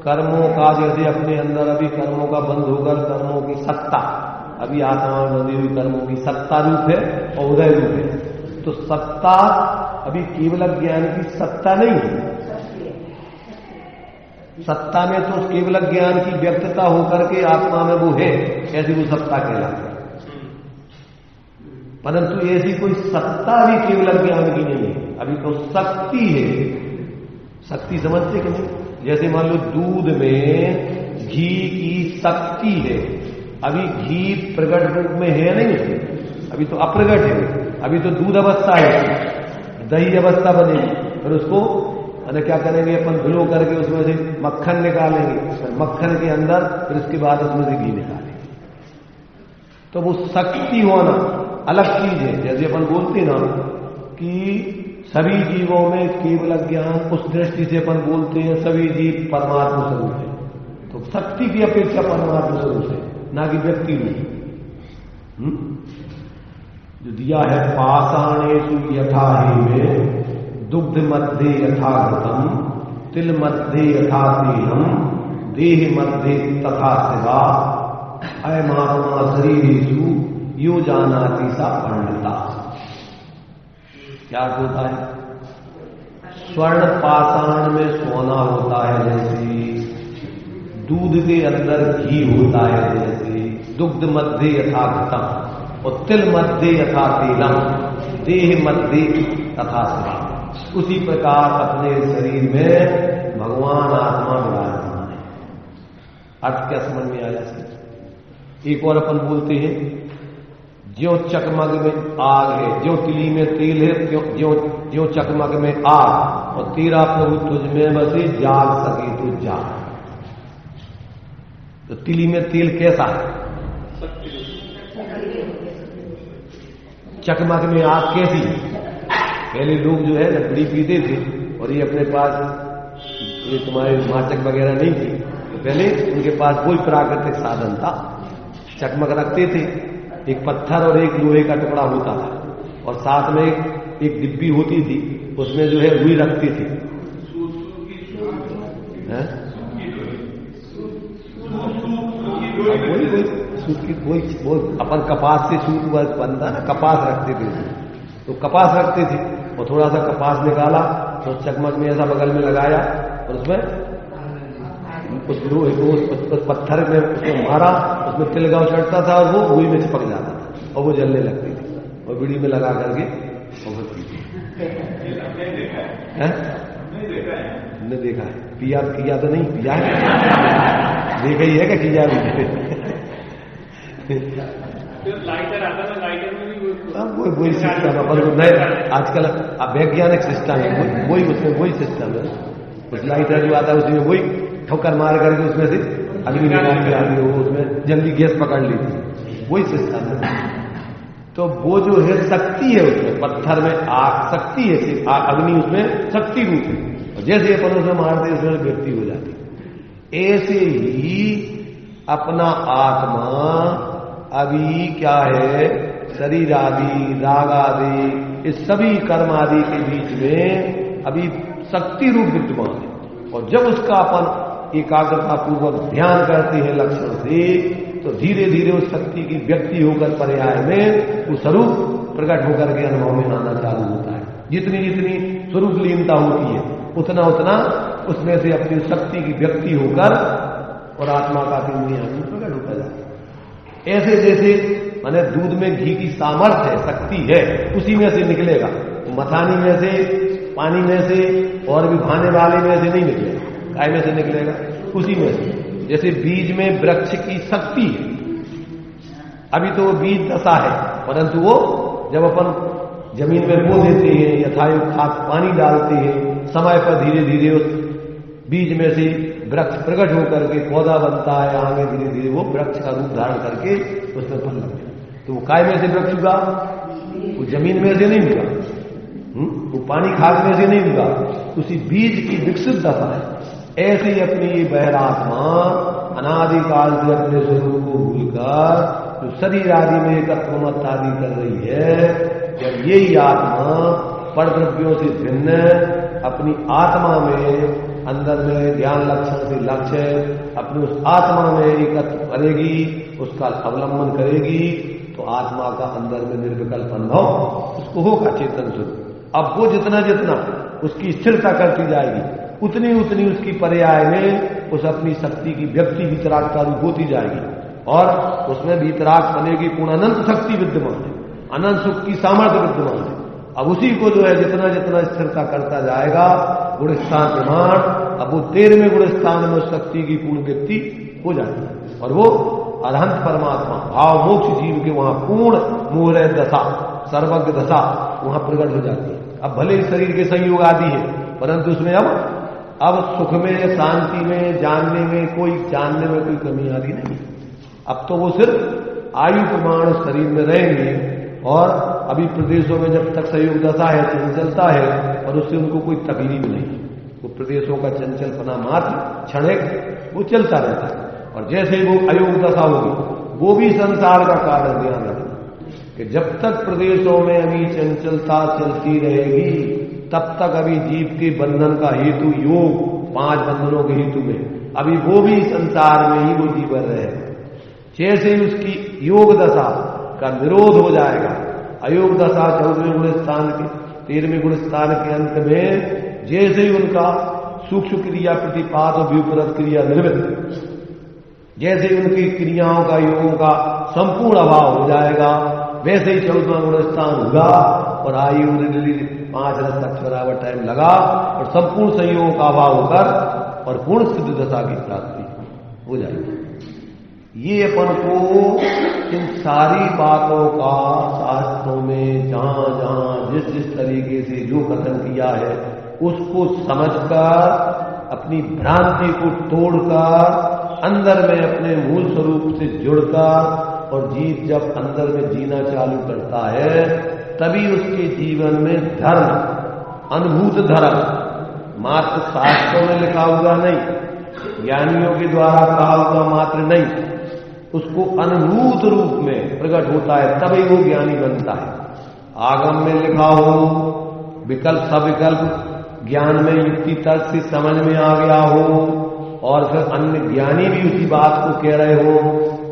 कर्मों का, जैसे अपने अंदर अभी कर्मों का बंध होकर कर्मों की सत्ता अभी आत्मा में बंधी हुई कर्मों की सत्ता रूप है और उदय रूप है। तो सत्ता अभी केवल ज्ञान की सत्ता नहीं है। सत्ता में तो केवल ज्ञान की व्यक्तता होकर के आत्मा में वो है, ऐसी वो सत्ता कहलाती है। परंतु ऐसी कोई सत्ता भी केवल ज्ञान की नहीं है, अभी तो शक्ति है। शक्ति समझते कि नहीं? जैसे मान लो दूध में घी की शक्ति है, अभी घी प्रकट रूप में है नहीं, अभी तो अप्रगट है, अभी तो दूध अवस्था है, दही अवस्था बनेगी, फिर उसको अरे क्या करेंगे अपन, भिगो करके उसमें से मक्खन निकालेंगे, फिर मक्खन के अंदर फिर उसके बाद उसमें से घी निकालेंगे। तो वो शक्ति होना अलग चीज है। जैसे अपन बोलते ना कि सभी जीवों में केवल ज्ञान, उस दृष्टि से अपन बोलते हैं सभी जीव परमात्मा स्वरूप है, तो शक्ति की अपेक्षा परमात्मा स्वरूप है, ना कि व्यक्ति रूप। जो दिया है पाषाणेषु यथा हेमे दुग्ध मध्ये यथा घृतम, तिल मध्ये यथा तेलम, देह मध्ये तथा शिवा, अयमात्मा शरीरेषु यो जानाति सा पंडिता। क्या होता है? स्वर्ण पाषाण में सोना होता है जैसे, दूध के अंदर घी होता है जैसे, दुग्ध मध्ये यथा घृतम और तिल मध्ये यथा तेलम, देह मध्ये तथा शिवा। उसी प्रकार अपने शरीर में भगवान आत्मा विराजमान है। अर्थ क्या समझ में आया? एक और अपन बोलते हैं, ज्यों चकमक में आग है, ज्यों तिली में तेल है, ज्यों चकमक में आग, और तेरा प्रभु तुझ में बसे जाग सके तो जाग। तो तिली में तेल कैसा है? चकमक में आग कैसी है? पहले लोग जो है लकड़ी पीते थे, और ये अपने पास ये तुम्हारे माचक वगैरह नहीं थी, तो पहले उनके पास कोई प्राकृतिक साधन था। चकमक रखते थे, एक पत्थर और एक लोहे का टुकड़ा होता था, और साथ में एक डिब्बी होती थी, उसमें जो है रुई रखते थे। वही अपन कपास से सूत बनता ना, कपास रखते थे, तो कपास रखते थे, और थोड़ा सा कपास निकाला तो चकमक में ऐसा बगल में लगाया, और उसमें उस पत्थर में उसको मारा, उसमें तिलगांव चढ़ता था और वो रुई में चिपक जाता था, और वो जलने लगती थी, और बीड़ी में लगा करके और हमने देखा है, पिया किया तो नहीं, पिया है देखा ही है क्या, किया भी लाइटर आता है, लाइटर में भी वही सिस्टम है, पर नए आजकल वैज्ञानिक सिस्टम है, वही उसमें वही सिस्टम है। उस लाइटर जो आता है उसमें वही ठोकर मार करके उसमें से अग्नि निकाल के आती है, वो उसमें जल्दी गैस पकड़ लेती है, वही सिस्टम है। तो वो जो है शक्ति है, उसमें पत्थर में आग शक्ति है, अग्नि उसमें शक्ति रूप है, और जैसे अपन उसमें मारते उसमें व्यक्ति हो जाती है। ऐसे ही अपना आत्मा अभी क्या है, शरीर आदि राग आदि इस सभी कर्म आदि के बीच में अभी शक्ति रूप विद्यमान है, और जब उसका अपन एकाग्रता पूर्वक ध्यान करते हैं लक्षण से, तो धीरे धीरे उस शक्ति की व्यक्ति होकर पर्याय में वो स्वरूप प्रकट होकर के अनुभव में आना चालू होता है। जितनी जितनी स्वरूप लीनता होती है उतना उतना उसमें से अपनी शक्ति की व्यक्ति होकर और आत्मा का प्रकट होता जाता है। ऐसे जैसे माने दूध में घी की सामर्थ्य है, शक्ति है, उसी में से निकलेगा, मथानी में से, पानी में से और भी भाने वाले में से नहीं निकलेगा, काय में से निकलेगा, उसी में से। जैसे बीज में वृक्ष की शक्ति है, अभी तो वो बीज दशा है, परंतु वो जब अपन जमीन में बो देते हैं, यथायुक्त खाद पानी डालते हैं, समय पर धीरे धीरे उस बीज में से वृक्ष प्रकट होकर के पौधा बनता है, आगे धीरे धीरे वो वृक्ष का रूप धारण करके उसमें फल लगते हैं। तो वो काय में से वृक्ष उगा, वो जमीन में से नहीं उगा, वो पानी खाद में से नहीं उगा, उसी बीज की विकसित दशा है। ऐसे ही अपनी ये बहरात्मा अनादिकाल से अपने स्वरूप को भूलकर जो शरीर आदि में एकत्व आदि कर रही है, जब यही आत्मा परद्रव्यों से भिन्न अपनी आत्मा में अंदर में ध्यान लक्षण से लक्ष्य अपनी उस आत्मा में एकत्व करेगी, उसका अवलंबन करेगी, तो आत्मा का अंदर में निर्विकल्प अनुभव उसको होगा चेतन स्वरूप। अब वो जितना जितना उसकी स्थिरता करती जाएगी, उतनी उतनी उसकी पर्याय में उस अपनी शक्ति की व्यक्ति वितराग का रूप होती जाएगी, और उसमें वितराग बनेगी पूर्ण अनंत शक्ति विद्यमान है, अनंत सुख की सामर्थ्य विद्यमान है। अब उसी को जो है जितना जितना स्थिरता करता जाएगा, गुण स्थान प्रमाण, अब वो 13वें गुण स्थान में उस शक्ति की पूर्ण व्यक्ति हो जाती है, और वो अरहंत परमात्मा भाव मोक्ष जीव के वहां पूर्ण मोह दशा, सर्वज्ञ दशा वहां प्रकट हो जाती है। अब भले ही शरीर के संयोग आदि है, परंतु उसमें अब सुख में, शांति में, जानने में कोई कमी आदि नहीं। अब तो वो सिर्फ आयु प्रमाण शरीर में रहेंगे, और अभी प्रदेशों में जब तक संयोग दशा है, चंचलता है, और उससे उनको कोई तकलीफ नहीं, वो प्रदेशों का चंचलपना मात्र क्षणिक वो चलता रहता है। और जैसे ही वो अयोग दशा होगी, वो भी संसार का कारण ध्यान रखना कि जब तक प्रदेशों में अभी चंचलता चलती रहेगी, तब तक अभी जीव के बंधन का हेतु योग 5 बंधनों के हेतु में अभी वो भी संसार में ही वो जीवन रहे। जैसे ही उसकी योग दशा का निरोध हो जाएगा, अयोग दशा 14वें गुण स्थान के 13वें गुण स्थान के अंत में जैसे ही उनका सूक्ष्म क्रिया प्रतिपाद और व्युपरत क्रिया निर्मित, जैसे ही उनकी क्रियाओं का योगों का संपूर्ण अभाव हो जाएगा, वैसे ही 14वां गुण स्थान होगा, और आयु 5 रस तक बराबर टाइम लगा, और संपूर्ण संयोग का अभाव होकर और पूर्ण सिद्ध दशा की प्राप्ति हो जाएगी। ये अपन को इन सारी बातों का शास्त्रों में जहां जहां जिस जिस तरीके से जो कथन किया है, उसको समझकर अपनी भ्रांति को तोड़कर अंदर में अपने मूल स्वरूप से जुड़कर, और जीव जब अंदर में जीना चालू करता है, तभी उसके जीवन में धर्म, अनुभूत धर्म, मात्र शास्त्रों में लिखा हुआ नहीं, ज्ञानियों के द्वारा कहा हुआ मात्र नहीं, उसको अनुभूत रूप में प्रकट होता है, तभी वो ज्ञानी बनता है। आगम में लिखा हो, विकल्प सविकल्प ज्ञान में युक्ति तर्क से समझ में आ गया हो, और फिर अन्य ज्ञानी भी उसी बात को कह रहे हो,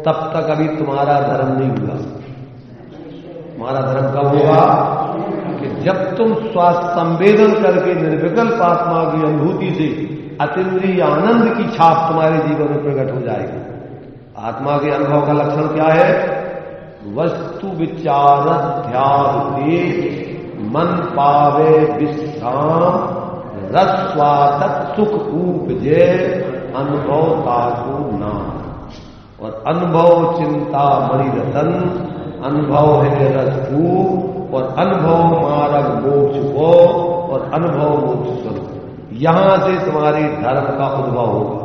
तब तक अभी तुम्हारा धर्म नहीं हुआ। तुम्हारा धर्म कब होगा? कि जब तुम स्वास्थ्य संवेदन करके निर्विकल्प आत्मा की अनुभूति से अतीन्द्रिय आनंद की छाप तुम्हारे जीवन में प्रकट हो जाएगी। आत्मा के अनुभव का लक्षण क्या है? वस्तु विचार ध्यान मन पावे विश्राम रस्वादत सुख उपजे अनुभव ताको नाम। और अनुभव चिंता मणि रतन, अनुभव है रसपूप, और अनुभव मार्ग मोक्ष को, और अनुभव मोक्ष स्वरूप। यहां से तुम्हारी धर्म का उद्भव होगा,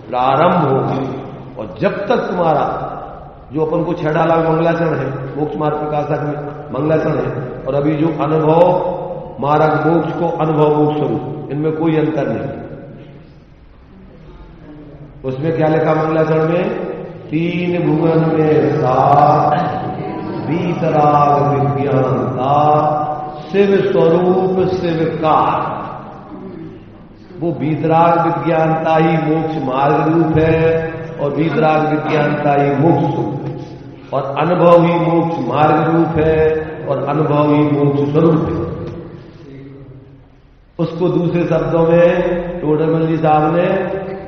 प्रारंभ होगा। और जब तक तुम्हारा जो अपन को 6 डाला मंगलाचरण है, मोक्ष मार्ग प्रकाशक में मंगलाचरण है, और अभी जो अनुभव मार्ग मोक्ष को अनुभव मोक्ष स्वरूप, इनमें कोई अंतर नहीं। उसमें क्या लिखा मंगलाचरण में? 3 भुवन में सात वीतराग विज्ञानता, शिव स्वरूप शिव का। वो वीतराग विज्ञानता ही मोक्ष मार्ग रूप है, और वीतराग विज्ञानता ही मोक्ष स्वरूप है, और अनुभव ही मोक्ष मार्ग रूप है, और अनुभव ही मोक्ष स्वरूप है। उसको दूसरे शब्दों में टोडरमल जी साहब ने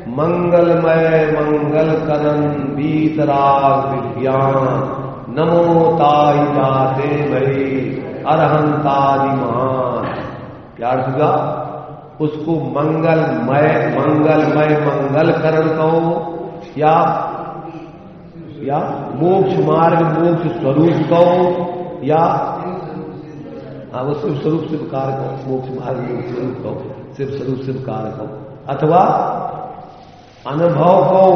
मंगलमय मंगल करन वीतराग विज्ञान, नमो ताई जाते भई अरहंतादि महान। प्यार सुगा, उसको मंगलमय मंगल करण कहो, या मोक्ष मार्ग मोक्ष स्वरूप कहो, या वो शिव स्वरूप शिवकार कहो, मोक्ष मार्ग मोक्ष स्वरूप कहो, शिव स्वरूप शिवकार कहो, अथवा अनुभव कहो।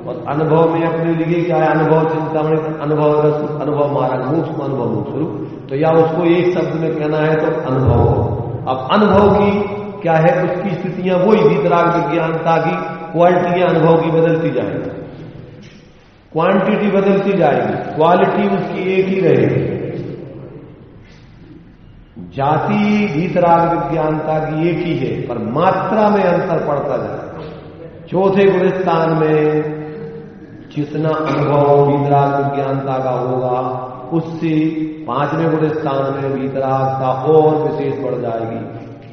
और अनुभव में अपने लिए क्या है? अनुभव चिंतामणि, अनुभव रस, अनुभव मार्ग मोक्ष को अनुभव मोक्ष स्वरूप। तो या उसको एक शब्द में कहना है तो अनुभव हो। अब अनुभव की क्या है? उसकी स्थितियां वही वीतराग विज्ञानता की क्वालिटियां अनुभव की बदलती जाएगी, क्वांटिटी बदलती जाएगी, क्वालिटी उसकी एक ही रहेगी। जाति वीतराग विज्ञानता की एक ही है, पर मात्रा में अंतर पड़ता जाएगा। चौथे गुणस्थान में जितना अनुभव वीतराग विज्ञानता का होगा, उससे 5वें गुणस्थान में वीतरागता और विशेष बढ़ जाएगी,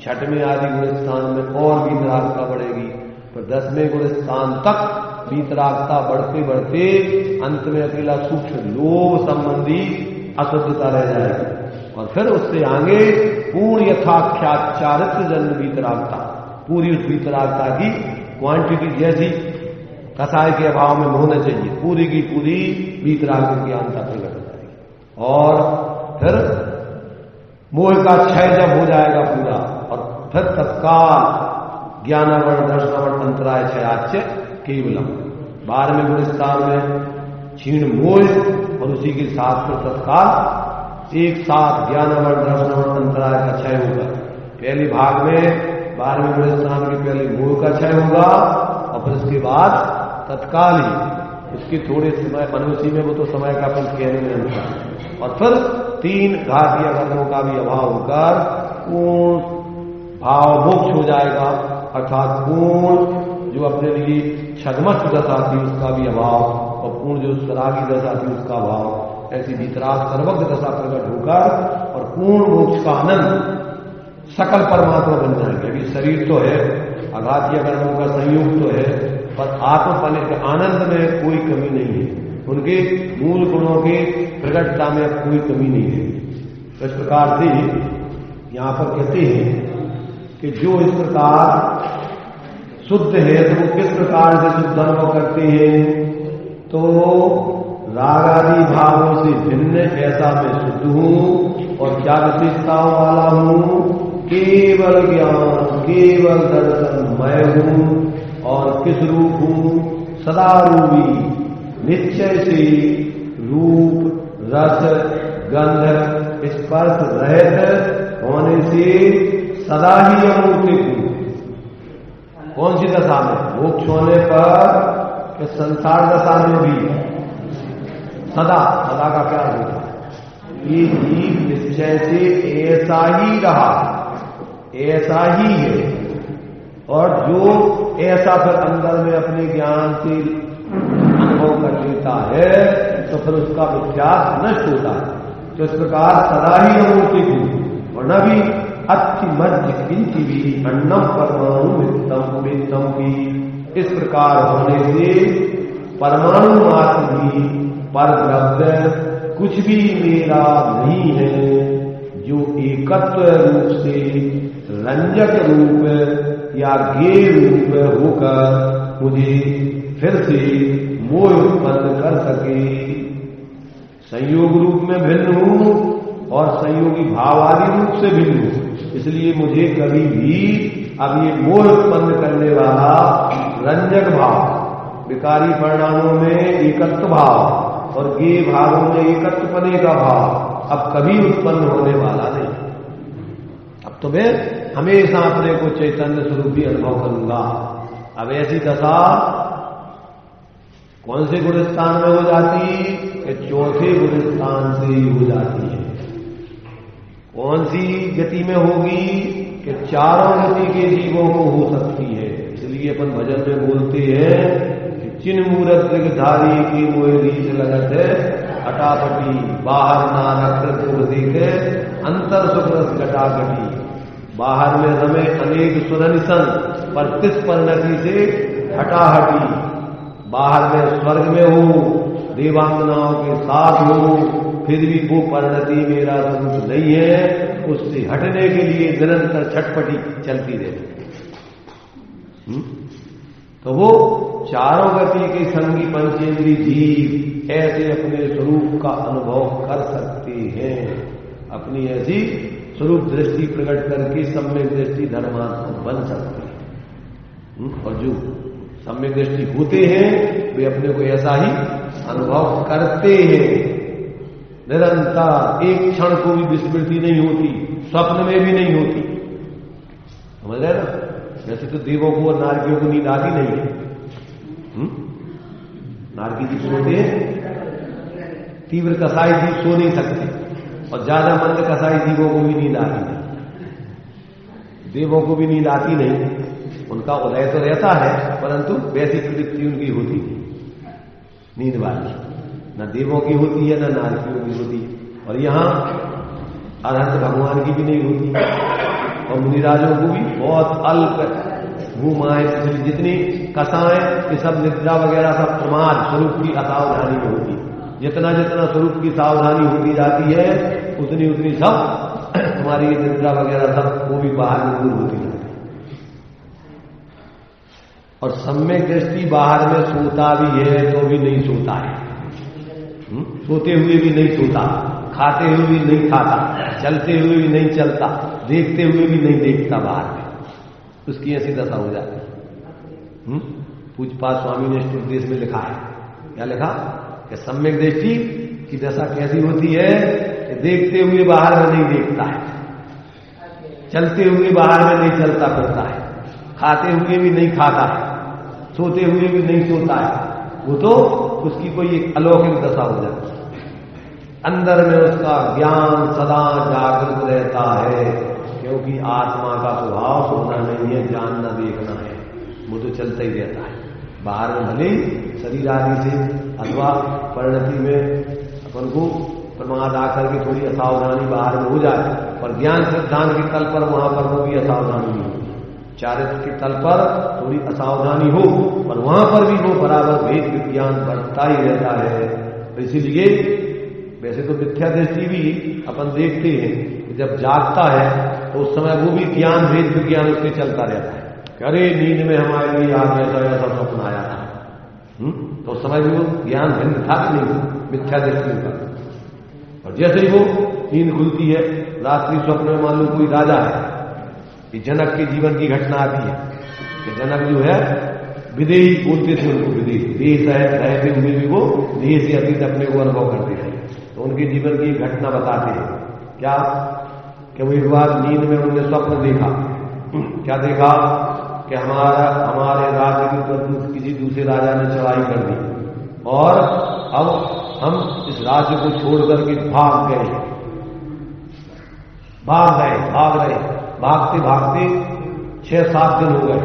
6वें आदि गुणस्थान में और वीतरागता बढ़ेगी, पर 10वें गुणस्थान तक वीतरागता बढ़ते बढ़ते अंत में अकेला सूक्ष्म लोभ संबंधी अशुद्धता रह जाएगी। और फिर उससे आगे पूर्ण यथाख्याचारित्र जन्म वीतरागता, पूरी उस वीतरागता की क्वांटिटी जैसी कसाय के अभाव में होना चाहिए, पूरी की पूरी वीतराग विज्ञानता प्रकट हो जाएगी। और फिर मोह का क्षय जब हो जाएगा पूरा, और फिर तत्काल ज्ञानावरण दर्शनावरण अंतराय क्षयाच्य केवलम, 12वें गुणस्थान में क्षीण मोह, और उसी के साथ में तत्काल एक साथ ज्ञानावरण दर्शनावरण अंतराय का क्षय होगा। पहले भाग में 12वें गुणस्थान के पहले मोह का क्षय होगा, और फिर उसके बाद तत्काल ही उसके थोड़े समय मनुष्य में, वो तो समय का अपन कहने में नहीं आता, और फिर 3 घातीय कर्मों का भी अभाव होकर पूर्ण भाव मोक्ष हो जाएगा, अर्थात पूर्ण जो अपने लिए छदमस्त दशा थी उसका भी अभाव, और पूर्ण जो सरागी दशा थी उसका अभाव, ऐसी वीतराग सर्वज्ञ दशा प्रकट होकर और पूर्ण मोक्ष का आनंद सकल परमात्मा बन जाएंगे। अभी शरीर तो है, अघातीय कर्मों का संयोग तो है, पर आत्मपन के आनंद में कोई कमी नहीं है, उनके मूल गुणों की प्रकटता में अब कोई कमी नहीं है। तो इस प्रकार से यहां पर कहते हैं कि जो इस प्रकार शुद्ध है तो वो किस प्रकार से शुद्ध अनुभव करते हैं? तो राग आदि भावों से भिन्न ऐसा मैं शुद्ध हूं, और क्या विशेषताओं वाला हूं? केवल ज्ञान, केवल दर्शन मैं हूं, और किस रूप हूं? सदा रूपी, निश्चय से रूप रस गंध स्पर्श रहित होने से सदा ही अमूर्ति हूं। कौन सी दशा में? मोक्ष होने पर कि संसार दशा में भी? सदा, सदा का क्या होता है? ये जीव निश्चय से ऐसा ही रहा, ऐसा ही है, और जो ऐसा फिर अंदर में अपने ज्ञान से अनुभव कर लेता है तो फिर उसका विख्यात नष्ट होता है। तो इस प्रकार सदा ही अमूर्ति को, और न भी अति मध्य किंची भी अन्नम परमाणु वित्तम भी। इस प्रकार होने से परमाणु मात्र भी पर द्रव्य कुछ भी मेरा नहीं है, जो एकत्व रूप से रंजक रूप या गे रूप होकर मुझे फिर से मोह उत्पन्न कर सके। संयोग रूप में भिन्न हूं और संयोगी भाव आदि रूप से भिन्न हूं, इसलिए मुझे कभी भी अब ये मोह उत्पन्न करने वाला रंजक भाव, विकारी परिणामों में एकत्व भाव और गे भावों में एकत्व पने का भाव अब कभी उत्पन्न होने वाला नहीं। अब तो मैं हमेशा अपने को चैतन्य स्वरूप ही अनुभव करूंगा। अब ऐसी दशा कौन से गुण स्थान में हो जाती कि चौथे गुण स्थान से ही हो जाती है। कौन सी गति में होगी कि चारों गति के जीवों को हो सकती है। इसलिए अपन भजन में बोलते हैं कि चिन्ह मूरत धारी की मोह रीत लगत है हटापटी, बाहर नारकृत देखे अंतर सुप्रस घटाघटी। बाहर में रमे अनेक सुरनिसन पर तिस परिणति से हटाहटी। बाहर में स्वर्ग में हो, देवांगनाओं के साथ हो, फिर भी वो परिणति मेरा स्वरूप नहीं है। उससे हटने के लिए निरंतर छटपटी चलती रहती। तो वो चारों गति के संगी पंचेंद्री जीव ऐसे अपने स्वरूप का अनुभव कर सकते हैं। अपनी ऐसी स्वरूप दृष्टि प्रकट करके सम्यक दृष्टि धर्मात्मा बन सकते हैं। और जो सम्यक दृष्टि होते हैं वे अपने को ऐसा ही अनुभव करते हैं। निरंतर एक क्षण को भी विस्मृति नहीं होती, स्वप्न में भी नहीं होती। समझ रहे ना? वैसे तो देवों को और नारकियों को नींद आती नहीं है। नारकी जी सोते हैं, तीव्र कसाई जीव सो नहीं सकते, और ज्यादा मंद कसाई जीवों को भी नींद आती नहीं। देवों को भी नींद आती नहीं, उनका उदय तो रहता है परंतु वैसी प्रवृत्ति उनकी होती नहीं नींद वाली। न देवों की होती है न नारकियों की होती है। और यहां अरहंत भगवान की भी नहीं होती और मुनिराजों को भी बहुत अल्प भूमाएं जितनी कसाएं ये सब निद्रा वगैरह सब प्रमाद स्वरूप की असावधानी में होती। जितना जितना स्वरूप की सावधानी होती जाती है उतनी उतनी सब तुम्हारी निद्रा वगैरह सब वो भी बाहर में दूर होती जाती है। और सम्यक दृष्टि बाहर में सोता भी है तो भी नहीं सोता है, सोते हुए भी नहीं सोता, खाते हुए भी नहीं खाता, चलते हुए भी नहीं चलता, देखते हुए भी नहीं देखता बाहर में। उसकी ऐसी दशा हो जाती है। पूज्यपाद स्वामी ने उपदेश में लिखा है, क्या लिखा कि सम्यक दृष्टि की दशा कैसी होती है कि देखते हुए बाहर में नहीं देखता है, चलते हुए बाहर में नहीं चलता फिरता है, खाते हुए भी नहीं खाता है, सोते हुए भी नहीं सोता है। वो तो उसकी कोई एक अलौकिक दशा हो जाती है। अंदर में उसका ज्ञान सदा जागृत रहता है, क्योंकि आत्मा का स्वभाव सोना नहीं है, जानना देखना है। वो तो चलता ही रहता है। बाहर में भले शरीर आदि से अथवा परिणति में अपन को प्रमाद आकर के थोड़ी असावधानी बाहर में हो जाए, पर ज्ञान सिद्धांत के तल पर वहां पर वो भी असावधानी नहीं होती। चारित्र के तल पर थोड़ी असावधानी हो पर वहां पर भी वो बराबर भेद विज्ञान बढ़ता ही रहता है। तो इसीलिए वैसे तो मिथ्या दृष्टि भी अपन देखते हैं कि जब जागता है तो उस समय वो भी ज्ञान भेद विज्ञान उसके चलता रहता है। अरे नींद में हमारे लिए आज ऐसा स्वप्न आया था, तो उस समय भी वो ज्ञान भिन्न था कि नहीं, मिथ्या दृष्टि का। और जैसे ही वो नींद खुलती है, रात्रि स्वप्न में मान लो कोई राजा है, कि जनक के जीवन की घटना आती है कि जनक जो है विदेही बोलते थे, उनको विदेही देश रहते हुए भी वो देश से अतीत अपने को अनुभव करते थे। तो उनके जीवन की घटना बताते हैं क्या कि वो एक बार नींद में उन्होंने स्वप्न देखा। क्या देखा कि हमारे राज्य के ऊपर किसी दूसरे राजा ने चढ़ाई कर दी और अब हम इस राज्य को छोड़ करके भाग रहे, भागते भागते 6-7 दिन हो गए।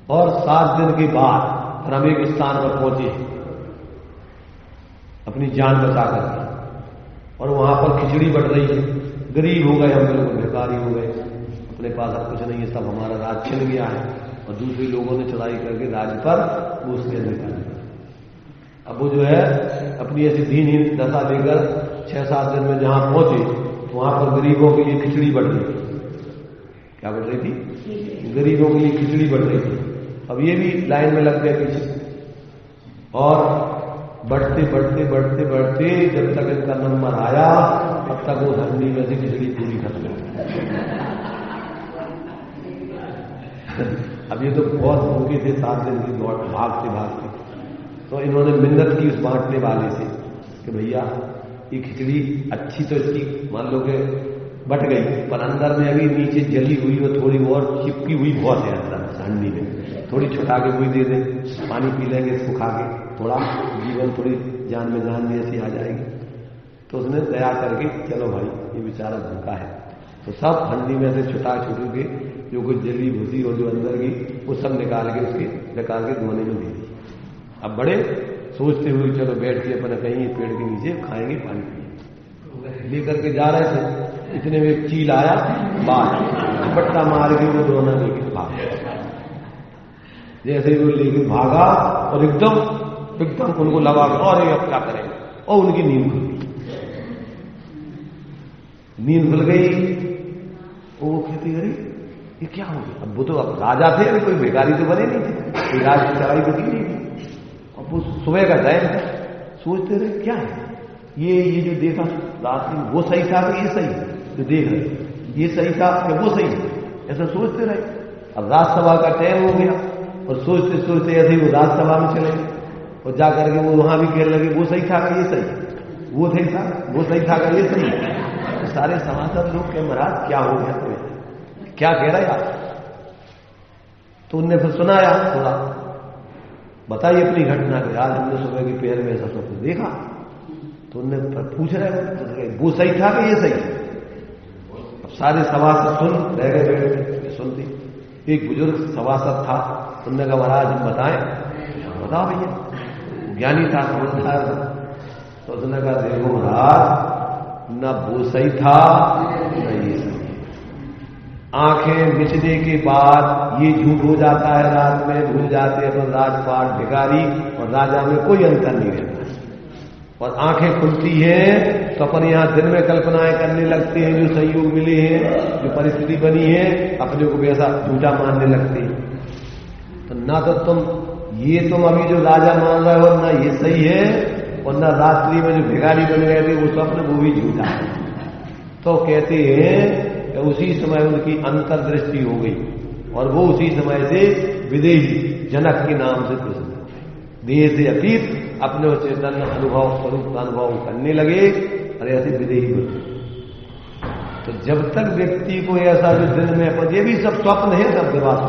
और 7 दिन के बाद हम एक स्थान पर पहुंचे अपनी जान बचा करके, और वहां पर खिचड़ी बढ़ रही है। गरीब हो गए हम लोग, भिखारी हो गए, अपने पास अब कुछ नहीं है, सब हमारा राज छिन गया है और दूसरे लोगों ने चढ़ाई करके राज्य पर वो उसके निकाल दिया। अब वो जो है अपनी ऐसी दीनहीन दशा लेकर 6-7 दिन में जहां पहुंचे तो वहां पर गरीबों के लिए खिचड़ी बढ़ रही थी। क्या बढ़ रही थी? गरीबों के लिए खिचड़ी बढ़ रही थी। अब ये भी लाइन में लग गए पीछे, और बढ़ते बढ़ते बढ़ते बढ़ते जब तक इनका नंबर आया तब तक वो हंडी में से खिचड़ी पूरी खत्म हो गई। अब ये तो बहुत भूखे थे, 7 दिन की दौड़ भागते भागते, तो इन्होंने मिन्नत की उस बांटने वाले से कि भैया ये खिचड़ी अच्छी तो इसकी मान लो कि बट गई, पर अंदर में अभी नीचे जली हुई और थोड़ी और चिपकी हुई बहुत है अंदर हंडी में, थोड़ी छुटा के कोई दे दे, पानी पी लेंगे इसको खा के, थोड़ा जीवन थोड़ी जान में जान जैसी आ जाएगी। तो उसने दया करके चलो भाई ये बेचारा भूखा है, तो सब हंडी में से छुटा छुटू के जो कुछ जली भूसी और जो अंदर की वो सब निकाल के उसके निकाल के धोने में दे दी। अब बड़े सोचते हुए चलो बैठ के अपने कहीं पेड़ के नीचे खाएंगे पानी पिए, लेकर के जा रहे थे, इतने में एक चील आया, बाहर पट्टा मार के वो दोनों लेके भाग, जैसे ही वो लेके भागा और एकदम उनको लगा और अब क्या करेंगे, और उनकी नींद खुल गई। नींद खुल गई, वो कहती अरे ये क्या हो गया? अब वो तो अब राजा थे, अभी कोई भिखारी तो बने नहीं थे, कोई राज की चढ़ाई बची नहीं थी। अब वो सुबह का टाइम था, सोचते रहे क्या है ये जो देखा रात में वो सही था कि ये सही जो देख रहे, ये सही था कि वो सही, ऐसा सोचते रहे। अब राज्यसभा का टाइम हो गया और सोचते सोचते ऐसे ही वो राज्यसभा में चले गए और जाकर के वो वहां भी कहने लगे वो सही था कि ये सही, वो सही था, वो सही था कि ये सही। तो सारे समाचार लोग कह महाराज क्या हो गया, तुम्हें क्या कह रहा है आप? तो उनने फिर सुनाया थोड़ा, बताइए अपनी घटना के, आज हमने सुबह के पैर में ऐसा स्वप्न देखा। तो उनने पूछ रहे वो सही था कि ये सही? अब सारे सभासद सुन रह गए, बैठ सुनती। एक बुजुर्ग सभासद था, उनने कहा महाराज हम बताएं, बताओ भैया, ज्ञानी था, समझदार था। तो उसने कहा देखो महाराज न वो सही था न ये सही, आंखें मिचने के बाद ये झूठ हो जाता है, रात में भूल जाते हैं राजपाट भिखारी और राजा में कोई अंतर नहीं रहता, और आंखें खुलती हैं तो अपन यहां दिन में कल्पनाएं करने लगते हैं, जो संयोग मिले हैं, जो परिस्थिति बनी है, अपने को वैसा झूठा मानने लगते हैं। तो ना तो तुम अभी जो राजा मान रहे हो ना ये सही है, और ना रात्रि में जो भिखारी बन गए थे वो स्वप्न वो भी झूठा है। तो कहते हैं उसी समय उनकी अंतर्दृष्टि हो गई और वो उसी समय से विदेही जनक के नाम से प्रसिद्ध, देह से अतीत अपने चेतन अनुभव स्वरूप का अनुभव करने लगे और ऐसे विदेही बने। तो जब तक व्यक्ति को ऐसा जो दिन में अपन, ये भी सब स्वप्न है, सब दिवास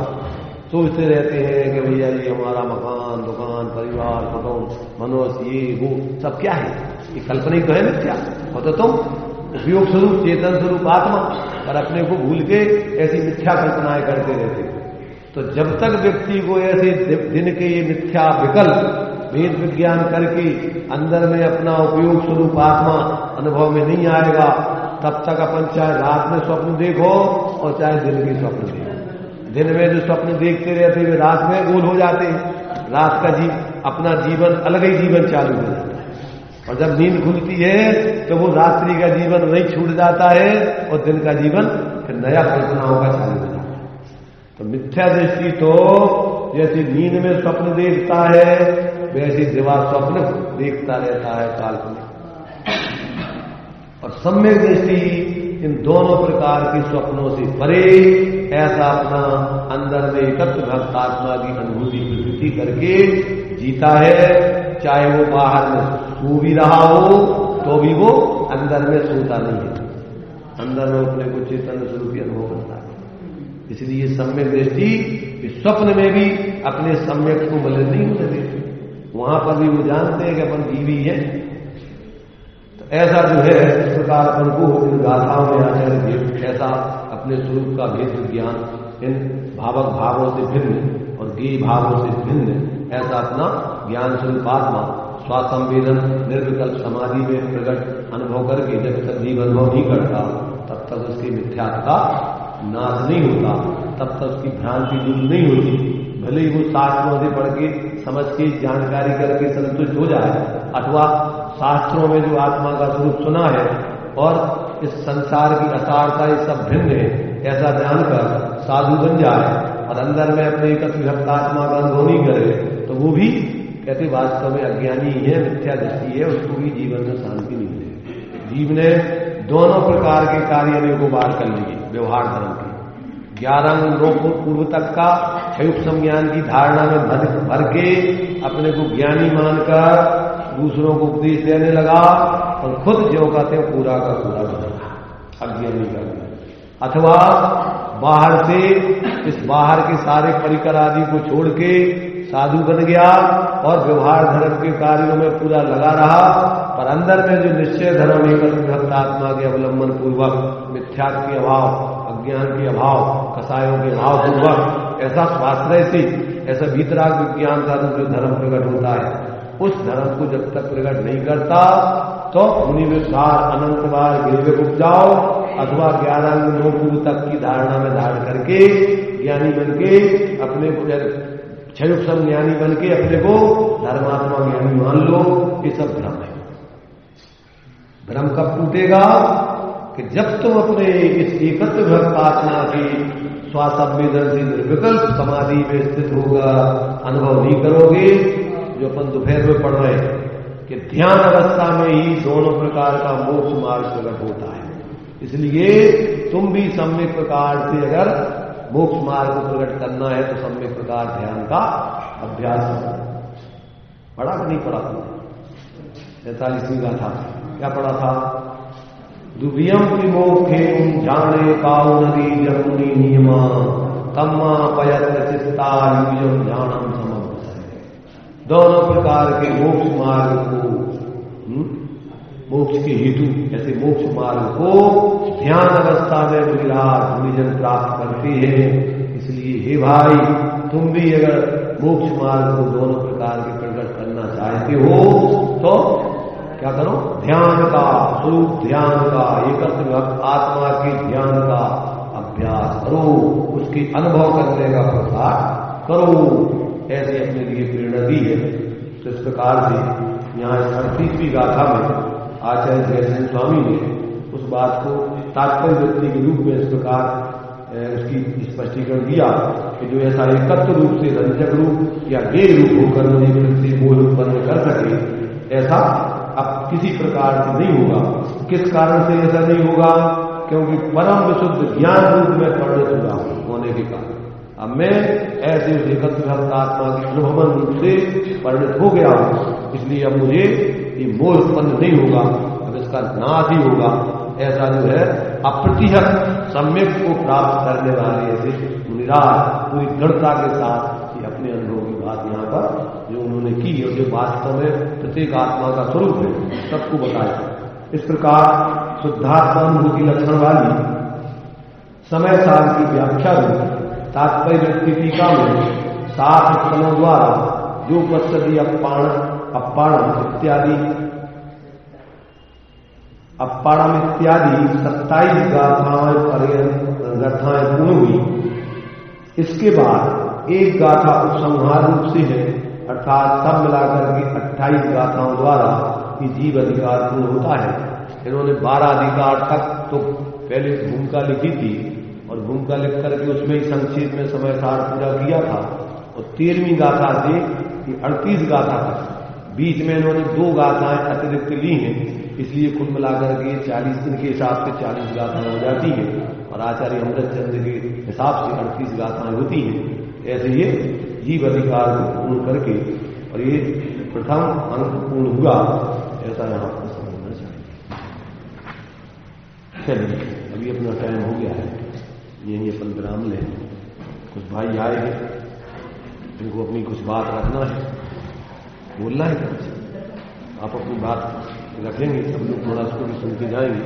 सोचते रहते हैं कि भैया ये हमारा मकान, दुकान, परिवार, कुटुंब, मनुष्य, ये वो सब क्या है, ये कल्पना ही तो है मिथ्या। और तो तुम उपयोग स्वरूप चेतन स्वरूप आत्मा और अपने को भूल के ऐसी मिथ्या कल्पनाएं करते रहते। तो जब तक व्यक्ति को ऐसे दिन के ये मिथ्या विकल्प वेद विज्ञान करके अंदर में अपना उपयोग स्वरूप आत्मा अनुभव में नहीं आएगा, तब तक अपन चाहे रात में स्वप्न देखो और चाहे दिन के स्वप्न देखो। दिन में जो स्वप्न देखते रहते वे रात में गोल हो जाते हैं, रात का अपना जीवन अलग ही जीवन चालू हो जाता है, और जब नींद खुलती है तो वो रात्रि का जीवन वही छूट जाता है और दिन का जीवन फिर नया कल्पनाओं का चालू हो जाता है। तो मिथ्या दृष्टि तो जैसे नींद में स्वप्न देखता है वैसे दिवा स्वप्न देखता रहता है काल्पनिक, और सम्यक दृष्टि इन दोनों प्रकार के स्वप्नों से परे ऐसा अपना अंदर में एकत्र भक्तात्मा की अनुभूति प्रवृत्ति करके जीता है। चाहे वो बाहर में सो भी रहा हो तो भी वो अंदर में सोता नहीं है, अंदर में अपने को चेतन स्वरूप अनुभव करता है। इसलिए सम्यक दृष्टि स्वप्न में भी अपने सम्यक को मलिन नहीं होने देती, वहां पर भी वो जानते हैं कि अपन जीवी है। तो ऐसा जो है इस प्रकार अपन को इन गाथाओं में आकर ऐसा अपने स्वरूप का भेद ज्ञान इन भावक भावों से भिन्न और गेय भावों से भिन्न ऐसा अपना ज्ञान स्वरूप आत्मा स्वासंवेदन निर्विकल्प समाधि में प्रकट अनुभव करके जब तक जीव अनुभव नहीं करता तब तक उसकी मिथ्यात्व का नाश नहीं होता, तब तक उसकी भ्रांति दूर नहीं होती। भले ही वो शास्त्रों से पढ़ के समझ के जानकारी करके संतुष्ट हो जाए, अथवा शास्त्रों में जो आत्मा का स्वरूप सुना है और इस संसार की असारता ये सब भिन्न है ऐसा जानकर साधु बन जाए और अंदर में अपने एकत्र विभक्त आत्मा का अनुभव नहीं करे तो वो भी कहते वास्तव में अज्ञानी है, मिथ्या दृष्टि है, उसको भी जीवन में शांति नहीं मिलेगी। जीव ने दोनों प्रकार के कार्य को बार कर लिए व्यवहार धर्म की 11 पूर्व तक का क्षयुप ज्ञान की धारणा में भर के अपने को ज्ञानी मानकर दूसरों को उपदेश देने लगा और खुद जो कहते हैं पूरा का पूरा बना अज्ञानी का। अथवा बाहर से इस बाहर के सारे परिकर आदि को छोड़ के साधु बन गया और व्यवहार धर्म के कार्यों में पूरा लगा रहा, पर अंदर में जो निश्चय धर्म एकत्र आत्मा के अवलंबन पूर्वक मिथ्या के अभाव, अज्ञान के अभाव, कसायों के अभाव पूर्वक ऐसा स्वाश्रय से ऐसा भीतराग विज्ञान का जो धर्म प्रकट होता है उस धर्म को जब तक प्रकट नहीं करता तो मुनिविचार अनंत बार गिरवे उठ जाओ अथवा 11 पूर्व तक की धारणा में धारण करके ज्ञानी बन के अपने को क्षयुप ज्ञानी बन के अपने को धर्मात्मा ज्ञानी मान लो, ये सब भ्रम है। भ्रम कब टूटेगा कि जब तुम अपने इस एकत्र भक्त आत्मा की स्वासंवेदन से निर्विकल्प समाधि में स्थित होगा अनुभव नहीं करोगे। जो अपन दोपहर में पढ़ रहे हैं कि ध्यान अवस्था में ही दोनों प्रकार का मोक्ष मार्ग प्रकट होता है, इसलिए तुम भी सम्यक प्रकार से अगर मोक्ष मार्ग को प्रकट करना है तो सम्यक प्रकार ध्यान का अभ्यास पढ़ा कि नहीं पढ़ा? 43वीं गाथा क्या पढ़ा था? दुवियम विमोखे जाने काउ नदी जमुनी नियमा तम्मा पयत्र चित्ता युजम ध्यानम समम। दोनों प्रकार के मोक्ष मार्ग को मोक्ष के हेतु ऐसे मोक्ष मार्ग को ध्यान अवस्था में मुनिजन प्राप्त करते हैं। इसलिए हे भाई तुम भी अगर मोक्ष मार्ग को दोनों प्रकार के प्रकट करना चाहते हो तो क्या करो? ध्यान का स्वरूप, ध्यान का एकत्र आत्मा के ध्यान का अभ्यास करो, उसके अनुभव करने का प्रसार करो। ऐसे अपने लिए प्रेरणा दी है। तो इस प्रकार से यहाँ 38वीं गाथा में आचार्य जयसेन स्वामी ने उस बात को तात्पर्य व्यक्ति के रूप में इस प्रकार उसकी स्पष्टीकरण दिया कि जो ऐसा एकत्र रूप से रंजक रूप या गेय रूप होकर मुझे बोल उत्पन्न कर सके ऐसा अब किसी प्रकार से नहीं होगा। किस कारण से ऐसा नहीं होगा? क्योंकि परम विशुद्ध ज्ञान रूप में परिणत हुआ होने के कारण अब मैं ऐसे उस एकत्र आत्मा के अनुभवन रूप से परिणत हो गया हूं, इसलिए अब मुझे ये मोह उत्पन्न नहीं होगा, अब इसका नाश ही होगा। ऐसा जो है अप्रतिहत सम्यक को प्राप्त करने वाले ऐसे मुनिराज पूरी दृढ़ता के साथ ये अपने अनुभव की बात यहाँ पर जो उन्होंने की और जो वास्तव में प्रत्येक आत्मा का स्वरूप है सबको बताया। इस प्रकार शुद्धात्मानुभूति लक्षण वाली समय साल की व्याख्या में तात्पर्य व्यक्ति टीका में 7 स्थलों द्वारा जो पश्चदी अप्पाणम इत्यादि 27 गाथाएं पूर्ण हुई। इसके बाद एक गाथा उपसंहार रूप से है, अर्थात सब मिलाकर के 28 गाथाओं द्वारा ये जीव अधिकार पूर्ण होता है। इन्होंने 12 अधिकार तक तो पहले भूमिका लिखी थी और भूमिका लिख करके उसमें ही संक्षेप में समय सार पूरा किया था और 13वीं गाथा से 38 गाथा तक बीच में इन्होंने 2 गाथाएं अतिरिक्त ली हैं, इसलिए कुल मिलाकर के 40 दिन के हिसाब से 40 गाथाएं हो जाती हैं और आचार्य अमृतचंद्र के हिसाब से 38 गाथाएं होती हैं। ऐसे ये जीव अधिकार को पूर्ण करके और ये प्रथम अंक पूर्ण हुआ, ऐसा यहाँ पर समझना चाहिए। चलिए अभी अपना टाइम हो गया है, यही अपन विराम लें। कुछ भाई आए हैं जिनको अपनी कुछ बात रखना है, बोलना है कुछ, आप अपनी बात रखेंगे, सब लोग थोड़ा उसको भी सुन के जाएंगे।